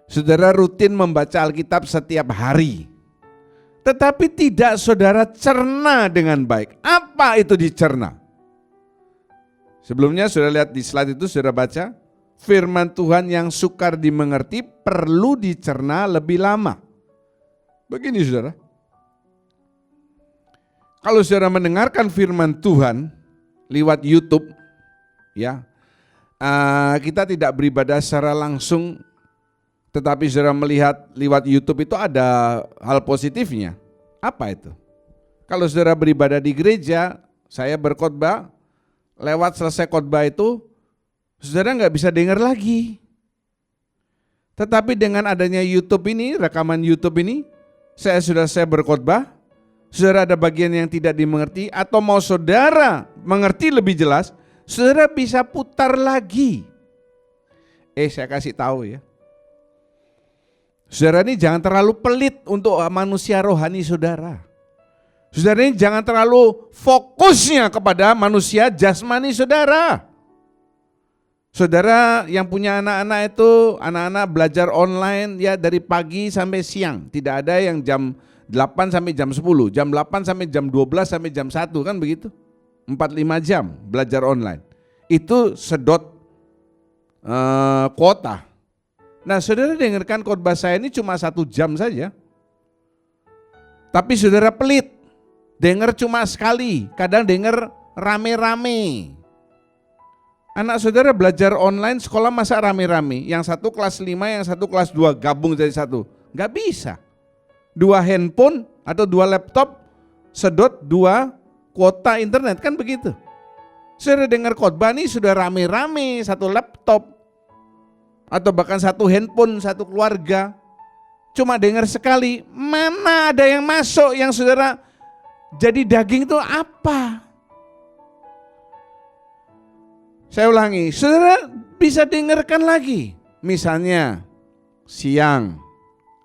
Saudara rutin membaca Alkitab setiap hari. Tetapi tidak saudara cerna dengan baik. Apa itu dicerna? Sebelumnya saudara lihat di slide itu, saudara baca. Firman Tuhan yang sukar dimengerti perlu dicerna lebih lama. Begini saudara. Kalau saudara mendengarkan firman Tuhan lewat YouTube, ya, kita tidak beribadah secara langsung, tetapi saudara melihat lewat YouTube itu ada hal positifnya. Apa itu? Kalau saudara beribadah di gereja, saya berkhotbah, lewat selesai khotbah itu, saudara nggak bisa dengar lagi. Tetapi dengan adanya YouTube ini, rekaman YouTube ini, saya berkhotbah, saudara ada bagian yang tidak dimengerti, atau mau saudara mengerti lebih jelas, saudara bisa putar lagi. Saya kasih tahu ya. Saudara ini jangan terlalu pelit untuk manusia rohani saudara. Saudara ini jangan terlalu fokusnya kepada manusia jasmani saudara. Saudara yang punya anak-anak itu, anak-anak belajar online ya dari pagi sampai siang. Tidak ada yang jam 8 sampai jam 10, jam 8 sampai jam 12 sampai jam 1 kan begitu. 4-5 jam belajar online. Itu sedot kuota. Nah saudara dengarkan khotbah saya ini cuma 1 jam saja. Tapi saudara pelit. Dengar cuma sekali, kadang dengar rame-rame. Anak saudara belajar online sekolah masa rame-rame. Yang satu kelas 5, yang satu kelas 2 gabung jadi satu. Gak bisa. 2 handphone atau 2 laptop sedot 2 kuota internet kan begitu. Saudara dengar khotbah ini sudah rame-rame 1 laptop. Atau bahkan 1 handphone, 1 keluarga. Cuma dengar sekali, mana ada yang masuk yang saudara jadi daging itu apa? Saya ulangi, saudara bisa dengarkan lagi. Misalnya siang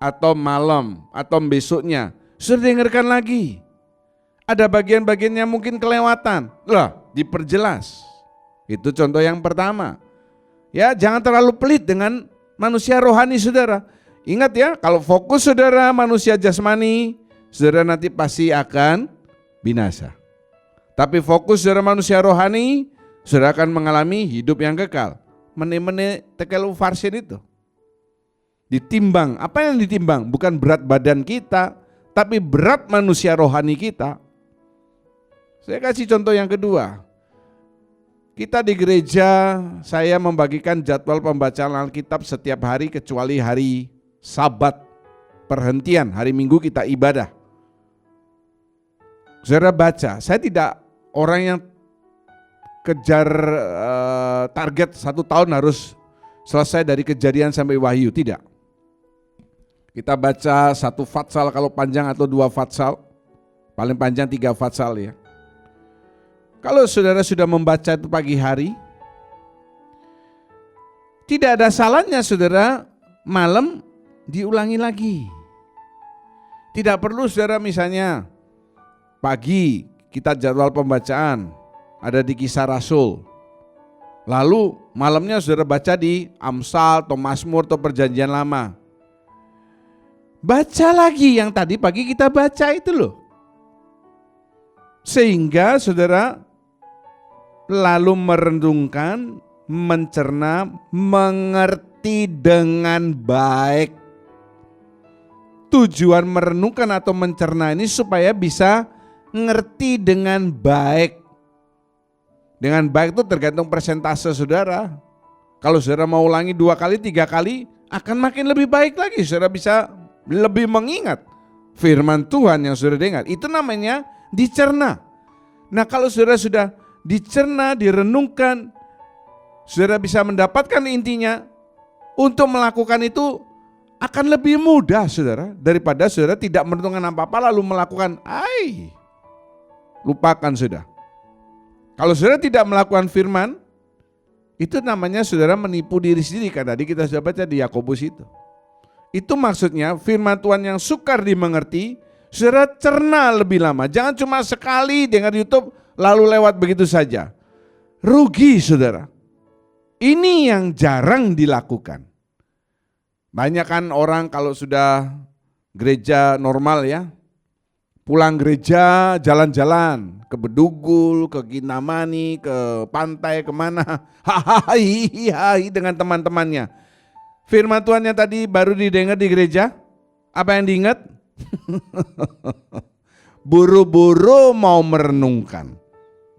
atau malam atau besoknya, saudara dengarkan lagi. Ada bagian-bagiannya mungkin kelewatan. Lah, diperjelas. Itu contoh yang pertama. Ya, jangan terlalu pelit dengan manusia rohani saudara. Ingat ya, kalau fokus saudara manusia jasmani, saudara nanti pasti akan binasa. Tapi fokus saudara manusia rohani, saudara akan mengalami hidup yang kekal. Mene-mene tekel farsin itu. Ditimbang, apa yang ditimbang? Bukan berat badan kita, tapi berat manusia rohani kita. Saya kasih contoh yang kedua. Kita di gereja, saya membagikan jadwal pembacaan Alkitab setiap hari kecuali hari Sabat, perhentian, hari Minggu kita ibadah. Saudara baca, saya tidak orang yang kejar target 1 tahun harus selesai dari Kejadian sampai Wahyu, tidak. Kita baca 1 fatsal kalau panjang atau 2 fatsal, paling panjang 3 fatsal ya. Kalau saudara sudah membaca itu pagi hari, tidak ada salahnya saudara malam diulangi lagi. Tidak perlu saudara misalnya pagi kita jadwal pembacaan ada di Kisah Rasul. Lalu malamnya saudara baca di Amsal atau Mazmur atau Perjanjian Lama. Baca lagi yang tadi pagi kita baca itu loh. Sehingga saudara lalu merenungkan, mencerna, mengerti dengan baik. Tujuan merenungkan atau mencerna ini supaya bisa ngerti dengan baik. Dengan baik itu tergantung persentase saudara. Kalau saudara mau ulangi 2 kali, 3 kali, akan makin lebih baik lagi. Saudara bisa lebih mengingat firman Tuhan yang saudara dengar. Itu namanya dicerna. Nah kalau saudara sudah dicerna, direnungkan, saudara bisa mendapatkan intinya. Untuk melakukan itu akan lebih mudah saudara, daripada saudara tidak merenungkan apa-apa lalu melakukan, lupakan sudah. Kalau saudara tidak melakukan firman, itu namanya saudara menipu diri sendiri, kan tadi kita sudah baca di Yakobus itu. Itu maksudnya firman Tuhan yang sukar dimengerti, saudara cerna lebih lama. Jangan cuma sekali dengar YouTube lalu lewat begitu saja. Rugi saudara. Ini yang jarang dilakukan. Banyak kan orang kalau sudah gereja normal ya, pulang gereja jalan-jalan ke Bedugul, ke Kintamani, ke pantai, kemana, hai dengan teman-temannya. Firman Tuhan yang tadi baru didengar di gereja, apa yang diingat? Buru-buru mau merenungkan,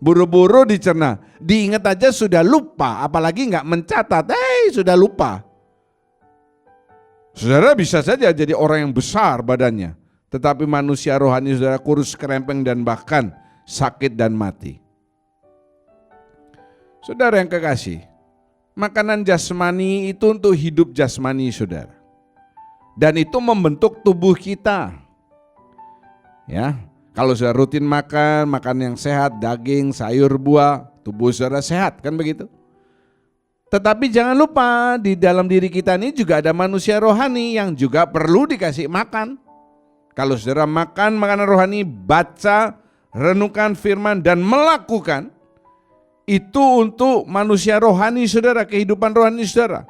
buru-buru dicerna, diingat aja sudah lupa, apalagi nggak mencatat, sudah lupa. Saudara bisa saja jadi orang yang besar badannya, tetapi manusia rohani saudara kurus, kerempeng, dan bahkan sakit dan mati. Saudara yang kekasih, makanan jasmani itu untuk hidup jasmani saudara. Dan itu membentuk tubuh kita. Ya, kalau saudara rutin makan yang sehat, daging, sayur, buah, tubuh saudara sehat, kan begitu? Tetapi jangan lupa di dalam diri kita ini juga ada manusia rohani yang juga perlu dikasih makan. Kalau saudara makan makanan rohani, baca, renungkan firman dan melakukan, itu untuk manusia rohani saudara, kehidupan rohani saudara.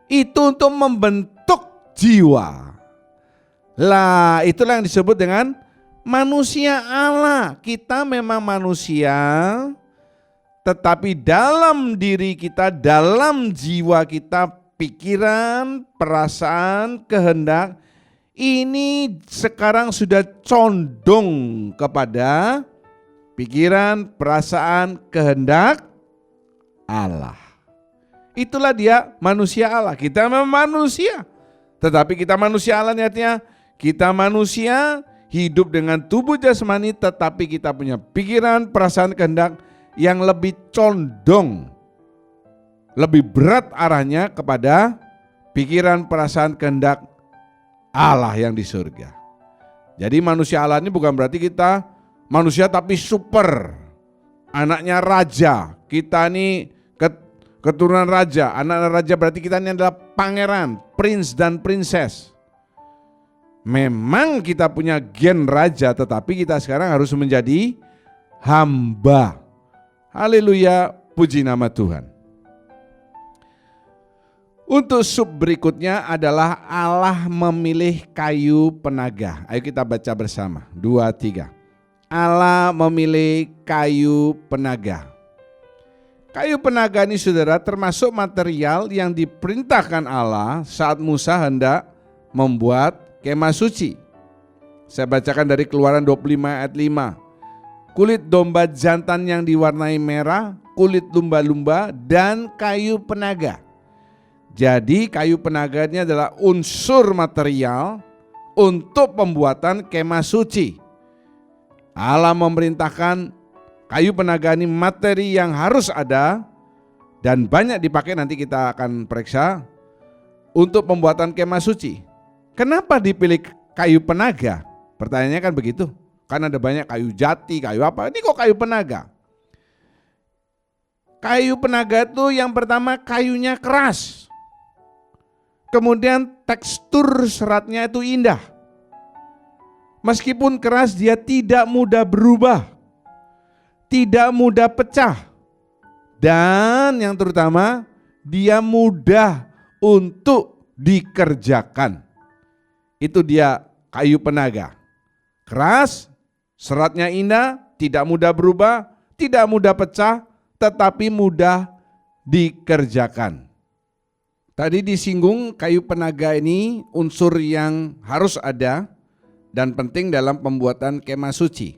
Itu untuk membentuk jiwa. Lah itulah yang disebut dengan manusia Allah. Kita memang manusia, tetapi dalam diri kita, dalam jiwa kita, pikiran, perasaan, kehendak, ini sekarang sudah condong kepada pikiran, perasaan, kehendak Allah. Itulah dia manusia Allah. Kita memang manusia, tetapi kita manusia Allah artinya kita manusia hidup dengan tubuh jasmani, tetapi kita punya pikiran, perasaan, kehendak yang lebih condong, lebih berat arahnya kepada pikiran, perasaan, kehendak Allah yang di surga. Jadi manusia Allah ini bukan berarti kita manusia tapi super, anaknya raja. Kita ini keturunan raja, anak raja berarti kita ini adalah pangeran, prince dan princess. Memang kita punya gen raja, tetapi kita sekarang harus menjadi hamba. Haleluya, puji nama Tuhan. Untuk sub berikutnya adalah Allah memilih kayu penaga. Ayo kita baca bersama, 2, 3. Allah memilih kayu penaga. Kayu penaga ini saudara termasuk material yang diperintahkan Allah saat Musa hendak membuat kemah suci. Saya bacakan dari Keluaran 25 ayat 5. Kulit domba jantan yang diwarnai merah, kulit lumba-lumba, dan kayu penaga. Jadi kayu penaga ini adalah unsur material untuk pembuatan kemah suci. Allah memerintahkan Kayu penaga ini materi yang harus ada dan banyak dipakai, nanti kita akan periksa untuk pembuatan kemah suci. Kenapa dipilih kayu penaga? Pertanyaannya kan begitu. Kan ada banyak kayu jati, kayu apa. Ini kok kayu penaga? Kayu penaga itu yang pertama kayunya keras. Kemudian tekstur seratnya itu indah. Meskipun keras, dia tidak mudah berubah. Tidak mudah pecah. Dan yang terutama, dia mudah untuk dikerjakan. Itu dia kayu penaga. Keras, seratnya indah, tidak mudah berubah, tidak mudah pecah, tetapi mudah dikerjakan. Tadi disinggung kayu penaga ini unsur yang harus ada dan penting dalam pembuatan kemah suci.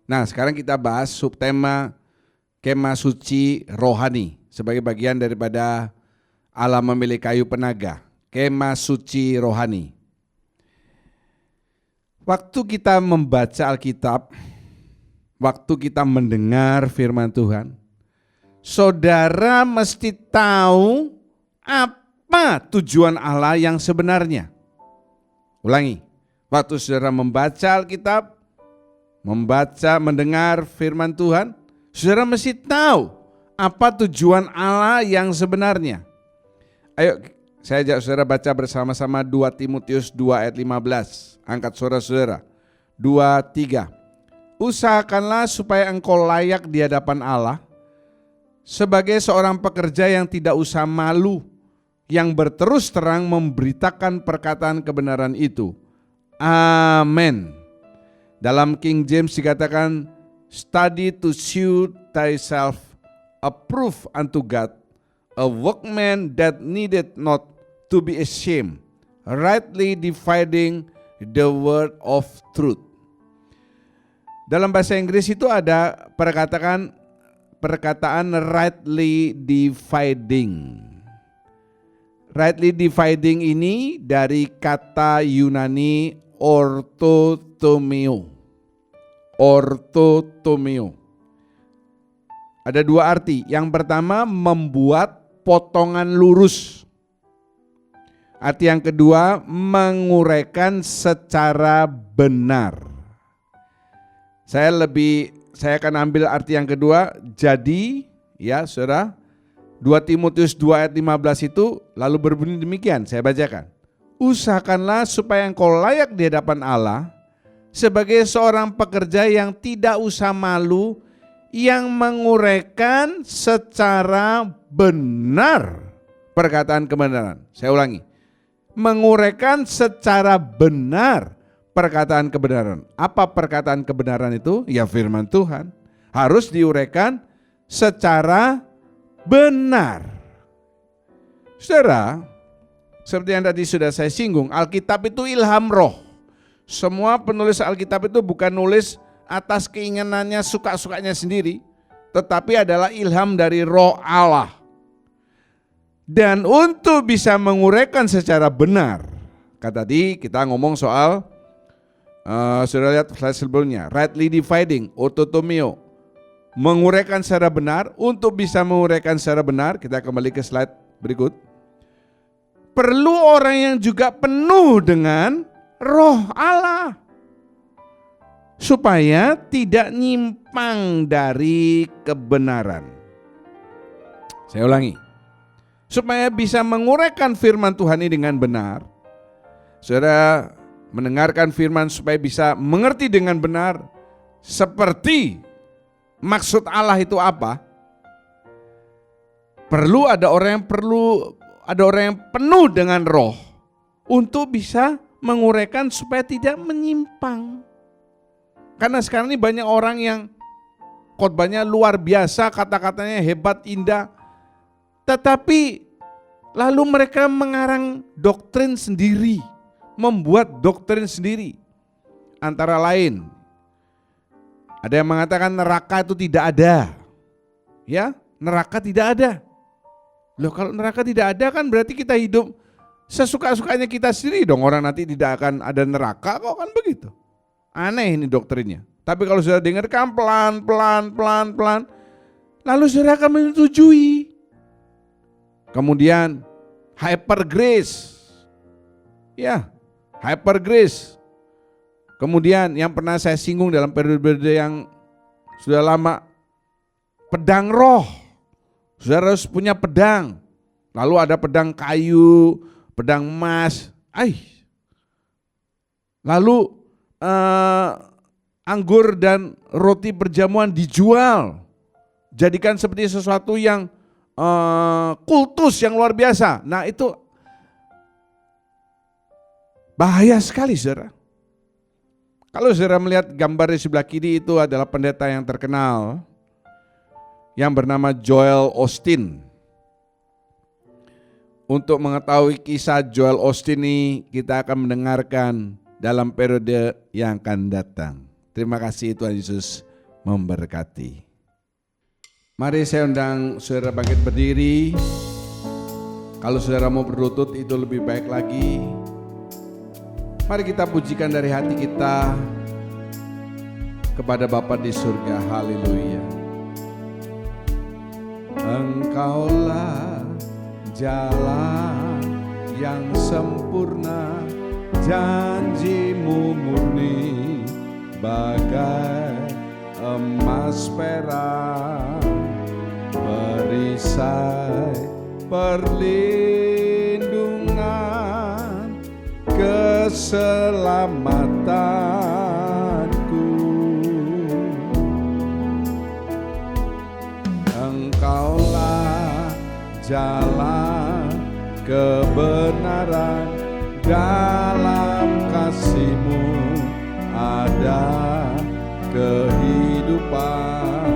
Nah, sekarang kita bahas subtema kemah suci rohani sebagai bagian daripada Allah memilih kayu penaga, kemah suci rohani. Waktu kita membaca Alkitab, waktu kita mendengar firman Tuhan, saudara mesti tahu apa tujuan Allah yang sebenarnya. Ulangi, waktu saudara membaca Alkitab, mendengar firman Tuhan, saudara mesti tahu apa tujuan Allah yang sebenarnya. Ayo saya ajak saudara baca bersama-sama 2 Timotius 2 ayat 15. Angkat saudara-saudara. 2, 3. Usahakanlah supaya engkau layak di hadapan Allah sebagai seorang pekerja yang tidak usah malu, yang berterus terang memberitakan perkataan kebenaran itu. Amin. Dalam King James dikatakan, study to show thyself approved unto God, a workman that needeth not to be ashamed, rightly dividing the word of truth. Dalam bahasa Inggris itu ada perkataan rightly dividing. Rightly dividing ini dari kata Yunani orthotomeo. Orthotomeo. Ada dua arti. Yang pertama, membuat potongan lurus. Arti yang kedua, menguraikan secara benar. Saya akan ambil arti yang kedua. Jadi, ya saudara, 2 Timotius 2 ayat 15 itu lalu berbunyi demikian, saya bacakan. Usahakanlah supaya engkau layak di hadapan Allah sebagai seorang pekerja yang tidak usah malu, yang menguraikan secara benar perkataan kebenaran. Saya ulangi. Menguraikan secara benar perkataan kebenaran. Apa perkataan kebenaran itu? Ya firman Tuhan. Harus diuraikan secara benar. Saudara, seperti yang tadi sudah saya singgung, Alkitab itu ilham roh. Semua penulis Alkitab itu bukan nulis atas keinginannya, suka-sukanya sendiri, tetapi adalah ilham dari roh Allah. Dan untuk bisa menguraikan secara benar, kata tadi kita ngomong soal, sudah lihat slide sebelumnya, rightly dividing, orthotomeo, menguraikan secara benar. Untuk bisa menguraikan secara benar, kita kembali ke slide berikut. Perlu orang yang juga penuh dengan roh Allah, supaya tidak nyimpang dari kebenaran. Saya ulangi. Supaya bisa menguraikan firman Tuhan ini dengan benar, saudara mendengarkan firman supaya bisa mengerti dengan benar seperti maksud Allah itu apa. Perlu ada orang yang penuh dengan roh untuk bisa menguraikan supaya tidak menyimpang. Karena sekarang ini banyak orang yang khotbahnya luar biasa, kata-katanya hebat, indah, tetapi lalu mereka mengarang doktrin sendiri, membuat doktrin sendiri. Antara lain, ada yang mengatakan neraka itu tidak ada. Ya, neraka tidak ada. Loh, kalau neraka tidak ada kan berarti kita hidup sesuka-sukanya kita sendiri dong. Orang nanti tidak akan ada neraka kok, kan begitu. Aneh ini doktrinnya. Tapi kalau saudara dengarkan pelan-pelan, lalu saudara akan menyetujui. Kemudian hyper grace. Ya, hyper grace. Kemudian yang pernah saya singgung dalam periode yang sudah lama, pedang roh. Saudara harus punya pedang. Lalu ada pedang kayu, pedang emas. Lalu anggur dan roti perjamuan dijual. Jadikan seperti sesuatu yang kultus yang luar biasa. Nah itu bahaya sekali saudara. Kalau saudara melihat gambar di sebelah kiri itu adalah pendeta yang terkenal yang bernama Joel Osteen. Untuk mengetahui kisah Joel Osteen ini kita akan mendengarkan dalam periode yang akan datang. Terima kasih, Tuhan Yesus memberkati. Mari saya undang saudara bangkit berdiri. Kalau saudara mau berlutut itu lebih baik lagi. Mari kita pujikan dari hati kita kepada Bapa di surga. Haleluya. Engkaulah jalan yang sempurna, janjimu murni bagai emas perak, perisai perlindungan keselamatanku. Engkaulah jalan kebenaran, dalam kasih-Mu ada kehidupan,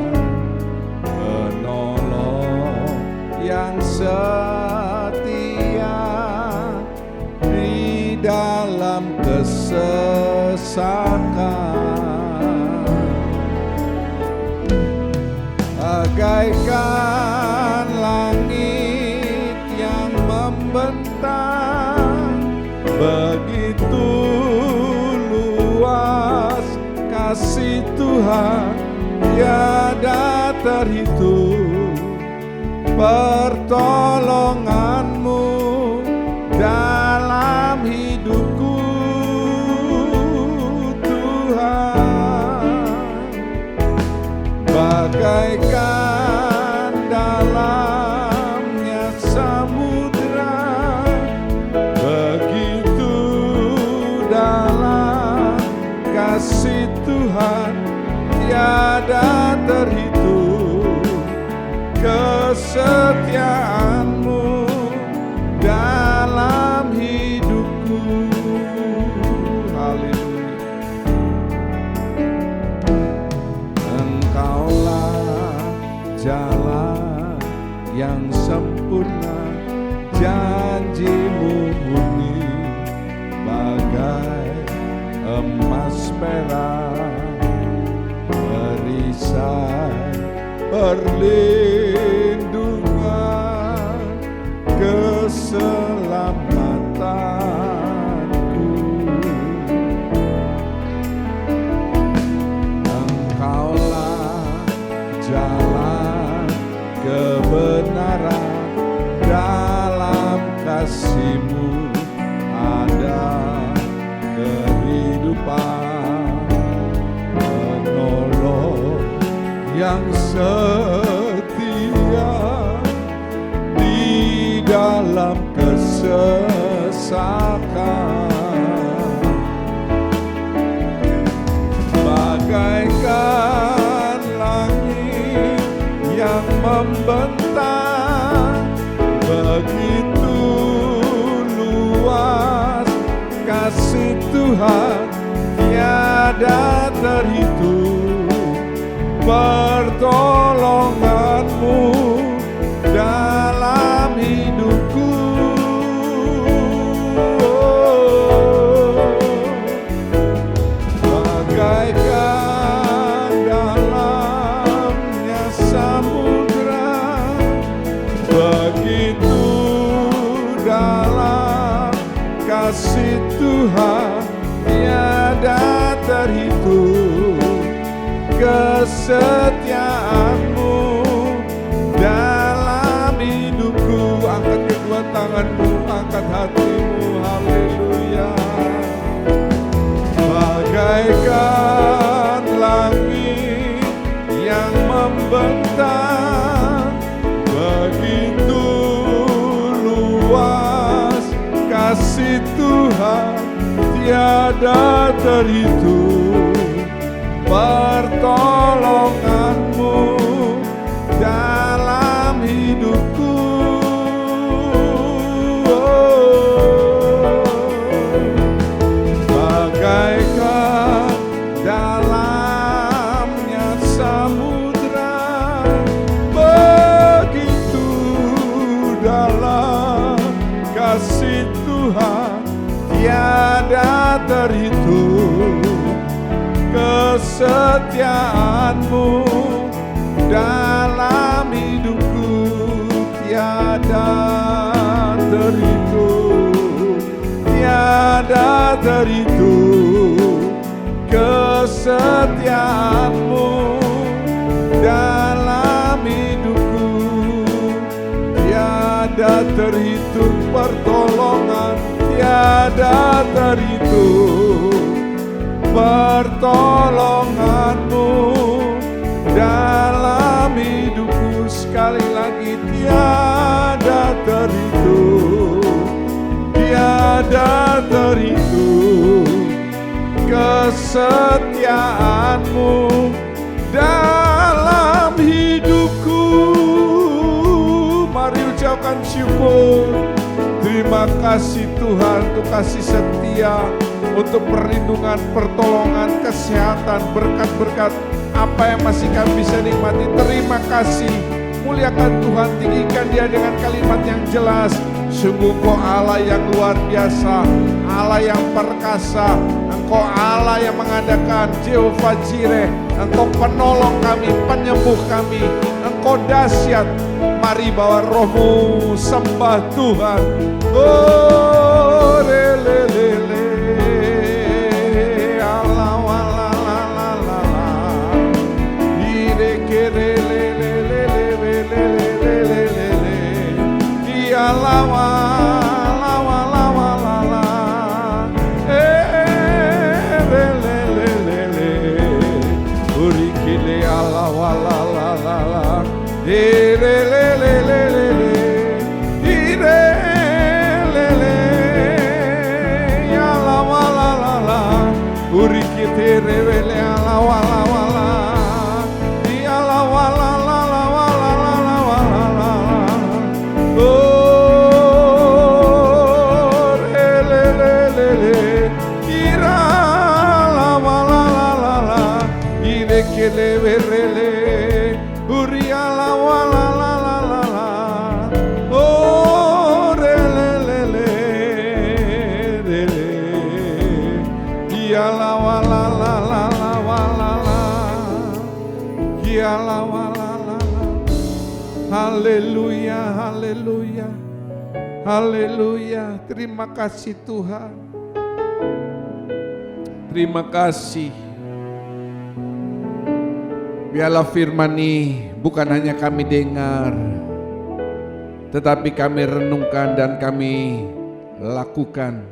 penolong yang setia di dalam kesesakan, bagaikan langit yang membentang, begitu luas kasih Tuhan tiada terhitung, pertolongan-Mu dalam hidupku Tuhan, bagaikan dalamnya samudra, begitu dalam kasih Tuhan tiada terhitung, kesetiaan-Mu dalam hidupku. Haleluya. Engkaulah jalan yang sempurna, janji-Mu murni bagai emas perak, perisai perlindungan keselamatanku. Engkaulah jalan kebenaran, dalam kasih-Mu ada kehidupan, penolong yang setia di dalam kesesakan, bagaikan langit yang membentang, begitu luas kasih Tuhan tiada terhitung, pertolongan-Mu dalam hidupku. Bagaikan dalamnya samudra, begitu dalam kasih Tuhan tiada terhitung, kesetiaan-Mu dalam hidupku. Angkat kedua tanganmu, angkat hatimu, haleluya. Bagaikan langit yang membentang, begitu luas kasih Tuhan, tiada terhitung. Pertolongan-Mu dalam hidupku. Bagaikan dalamnya samudra, begitu dalam kasih Tuhan, tiada terhitung. Kesetiaan-Mu dalam hidupku, tiada terhitung, tiada terhitung. Kesetiaan-Mu dalam hidupku, tiada terhitung. Pertolongan tiada terhitung. Pertolongan-Mu dalam hidupku, sekali lagi tiada terhitung, tiada terhitung. Kesetiaan-Mu dalam hidupku. Mari ucapkan syukur. Terima kasih Tuhan untuk kasih setia, untuk perlindungan, pertolongan, kesehatan, berkat-berkat apa yang masih kami bisa nikmati. Terima kasih. Muliakan Tuhan, tinggikan Dia dengan kalimat yang jelas. Sungguh Engkau Allah yang luar biasa, Allah yang perkasa. Engkau Allah yang mengadakan, Jehovah Jireh. Engkau penolong kami, penyembuh kami. Engkau dahsyat. Mari bawa rohmu, sembah Tuhan. Oh, lelelele. Allah, wala, la, la, la, la. Ireke, lelelelelelelelelelele. Dialah, wala, wala, wala, la. Lelelelele. Urikile, Allah, wala, la, la, la. Lelelelelele. Urikite revele ala wala wala, di ala wala la la wala la la wala la. Oh, le le le le, ira la wala la la la, ire que le verele, uri ala wala la la la la. Oh, le le le le, le le. Yala wala la la la wala la, yala wala la la. Haleluya, haleluya, haleluya. Terima kasih Tuhan. Terima kasih. Biarlah firman ini bukan hanya kami dengar, tetapi kami renungkan dan kami lakukan.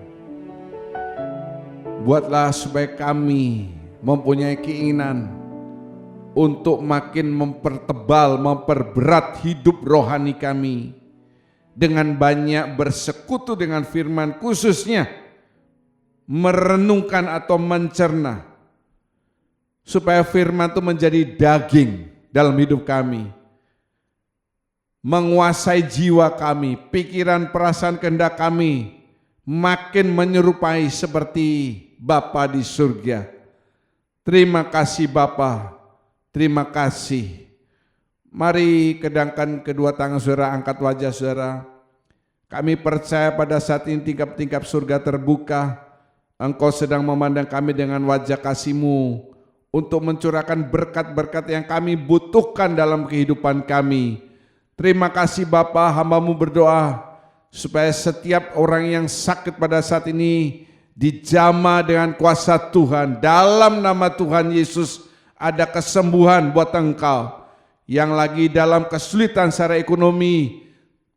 Buatlah supaya kami mempunyai keinginan untuk makin mempertebal, memperberat hidup rohani kami dengan banyak bersekutu dengan firman, khususnya merenungkan atau mencerna, supaya firman itu menjadi daging dalam hidup kami, menguasai jiwa kami, pikiran, perasaan, kehendak kami, makin menyerupai seperti Bapa di surga. Terima kasih Bapa, terima kasih. Mari kedangkan kedua tangan saudara, angkat wajah saudara. Kami percaya pada saat ini tingkap-tingkap surga terbuka. Engkau sedang memandang kami dengan wajah kasih-Mu untuk mencurahkan berkat-berkat yang kami butuhkan dalam kehidupan kami. Terima kasih Bapa, hamba-Mu berdoa supaya setiap orang yang sakit pada saat ini dijamah dengan kuasa Tuhan. Dalam nama Tuhan Yesus, ada kesembuhan buat engkau. Yang lagi dalam kesulitan secara ekonomi,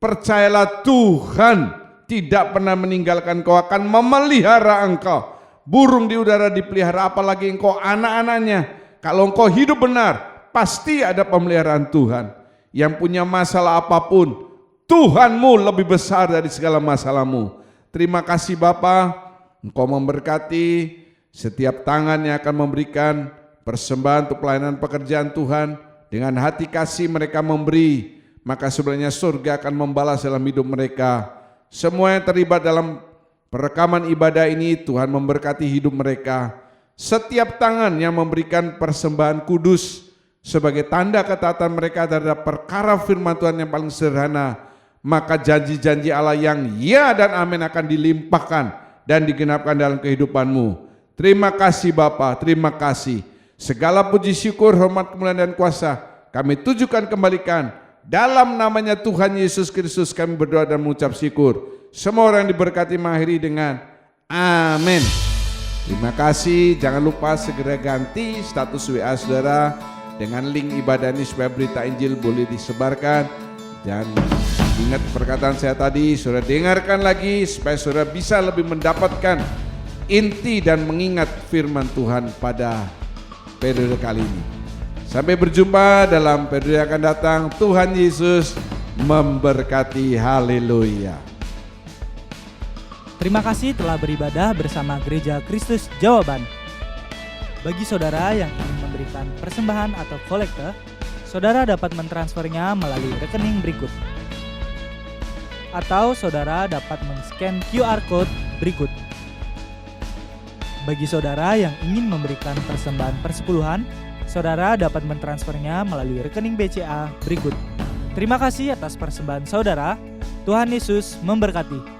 percayalah Tuhan tidak pernah meninggalkan engkau, akan memelihara engkau. Burung di udara dipelihara, apalagi engkau anak-anaknya. Kalau engkau hidup benar, pasti ada pemeliharaan Tuhan. Yang punya masalah apapun, Tuhanmu lebih besar dari segala masalahmu. Terima kasih Bapa, Engkau memberkati setiap tangan yang akan memberikan persembahan untuk pelayanan pekerjaan Tuhan. Dengan hati kasih mereka memberi, maka sebenarnya surga akan membalas dalam hidup mereka. Semua yang terlibat dalam perekaman ibadah ini, Tuhan memberkati hidup mereka. Setiap tangan yang memberikan persembahan kudus sebagai tanda ketaatan mereka terhadap perkara firman Tuhan yang paling sederhana, maka janji-janji Allah yang ya dan amin akan dilimpahkan dan digenapkan dalam kehidupanmu. Terima kasih Bapa, terima kasih. Segala puji syukur, hormat, kemuliaan dan kuasa kami tujukan kembalikan dalam namanya Tuhan Yesus Kristus kami berdoa dan mengucap syukur. Semua orang diberkati mengakhiri dengan amin. Terima kasih. Jangan lupa segera ganti status WA saudara dengan link ibadah ini supaya berita Injil boleh disebarkan. Dan ingat perkataan saya tadi, saudara dengarkan lagi supaya saudara bisa lebih mendapatkan inti dan mengingat firman Tuhan pada periode kali ini. Sampai berjumpa dalam periode yang akan datang. Tuhan Yesus memberkati. Haleluya. Terima kasih telah beribadah bersama Gereja Kristus Jawaban. Bagi saudara yang ingin memberikan persembahan atau kolekte, saudara dapat mentransfernya melalui rekening berikut. Atau saudara dapat men-scan QR Code berikut. Bagi saudara yang ingin memberikan persembahan persepuluhan, saudara dapat mentransfernya melalui rekening BCA berikut. Terima kasih atas persembahan saudara. Tuhan Yesus memberkati.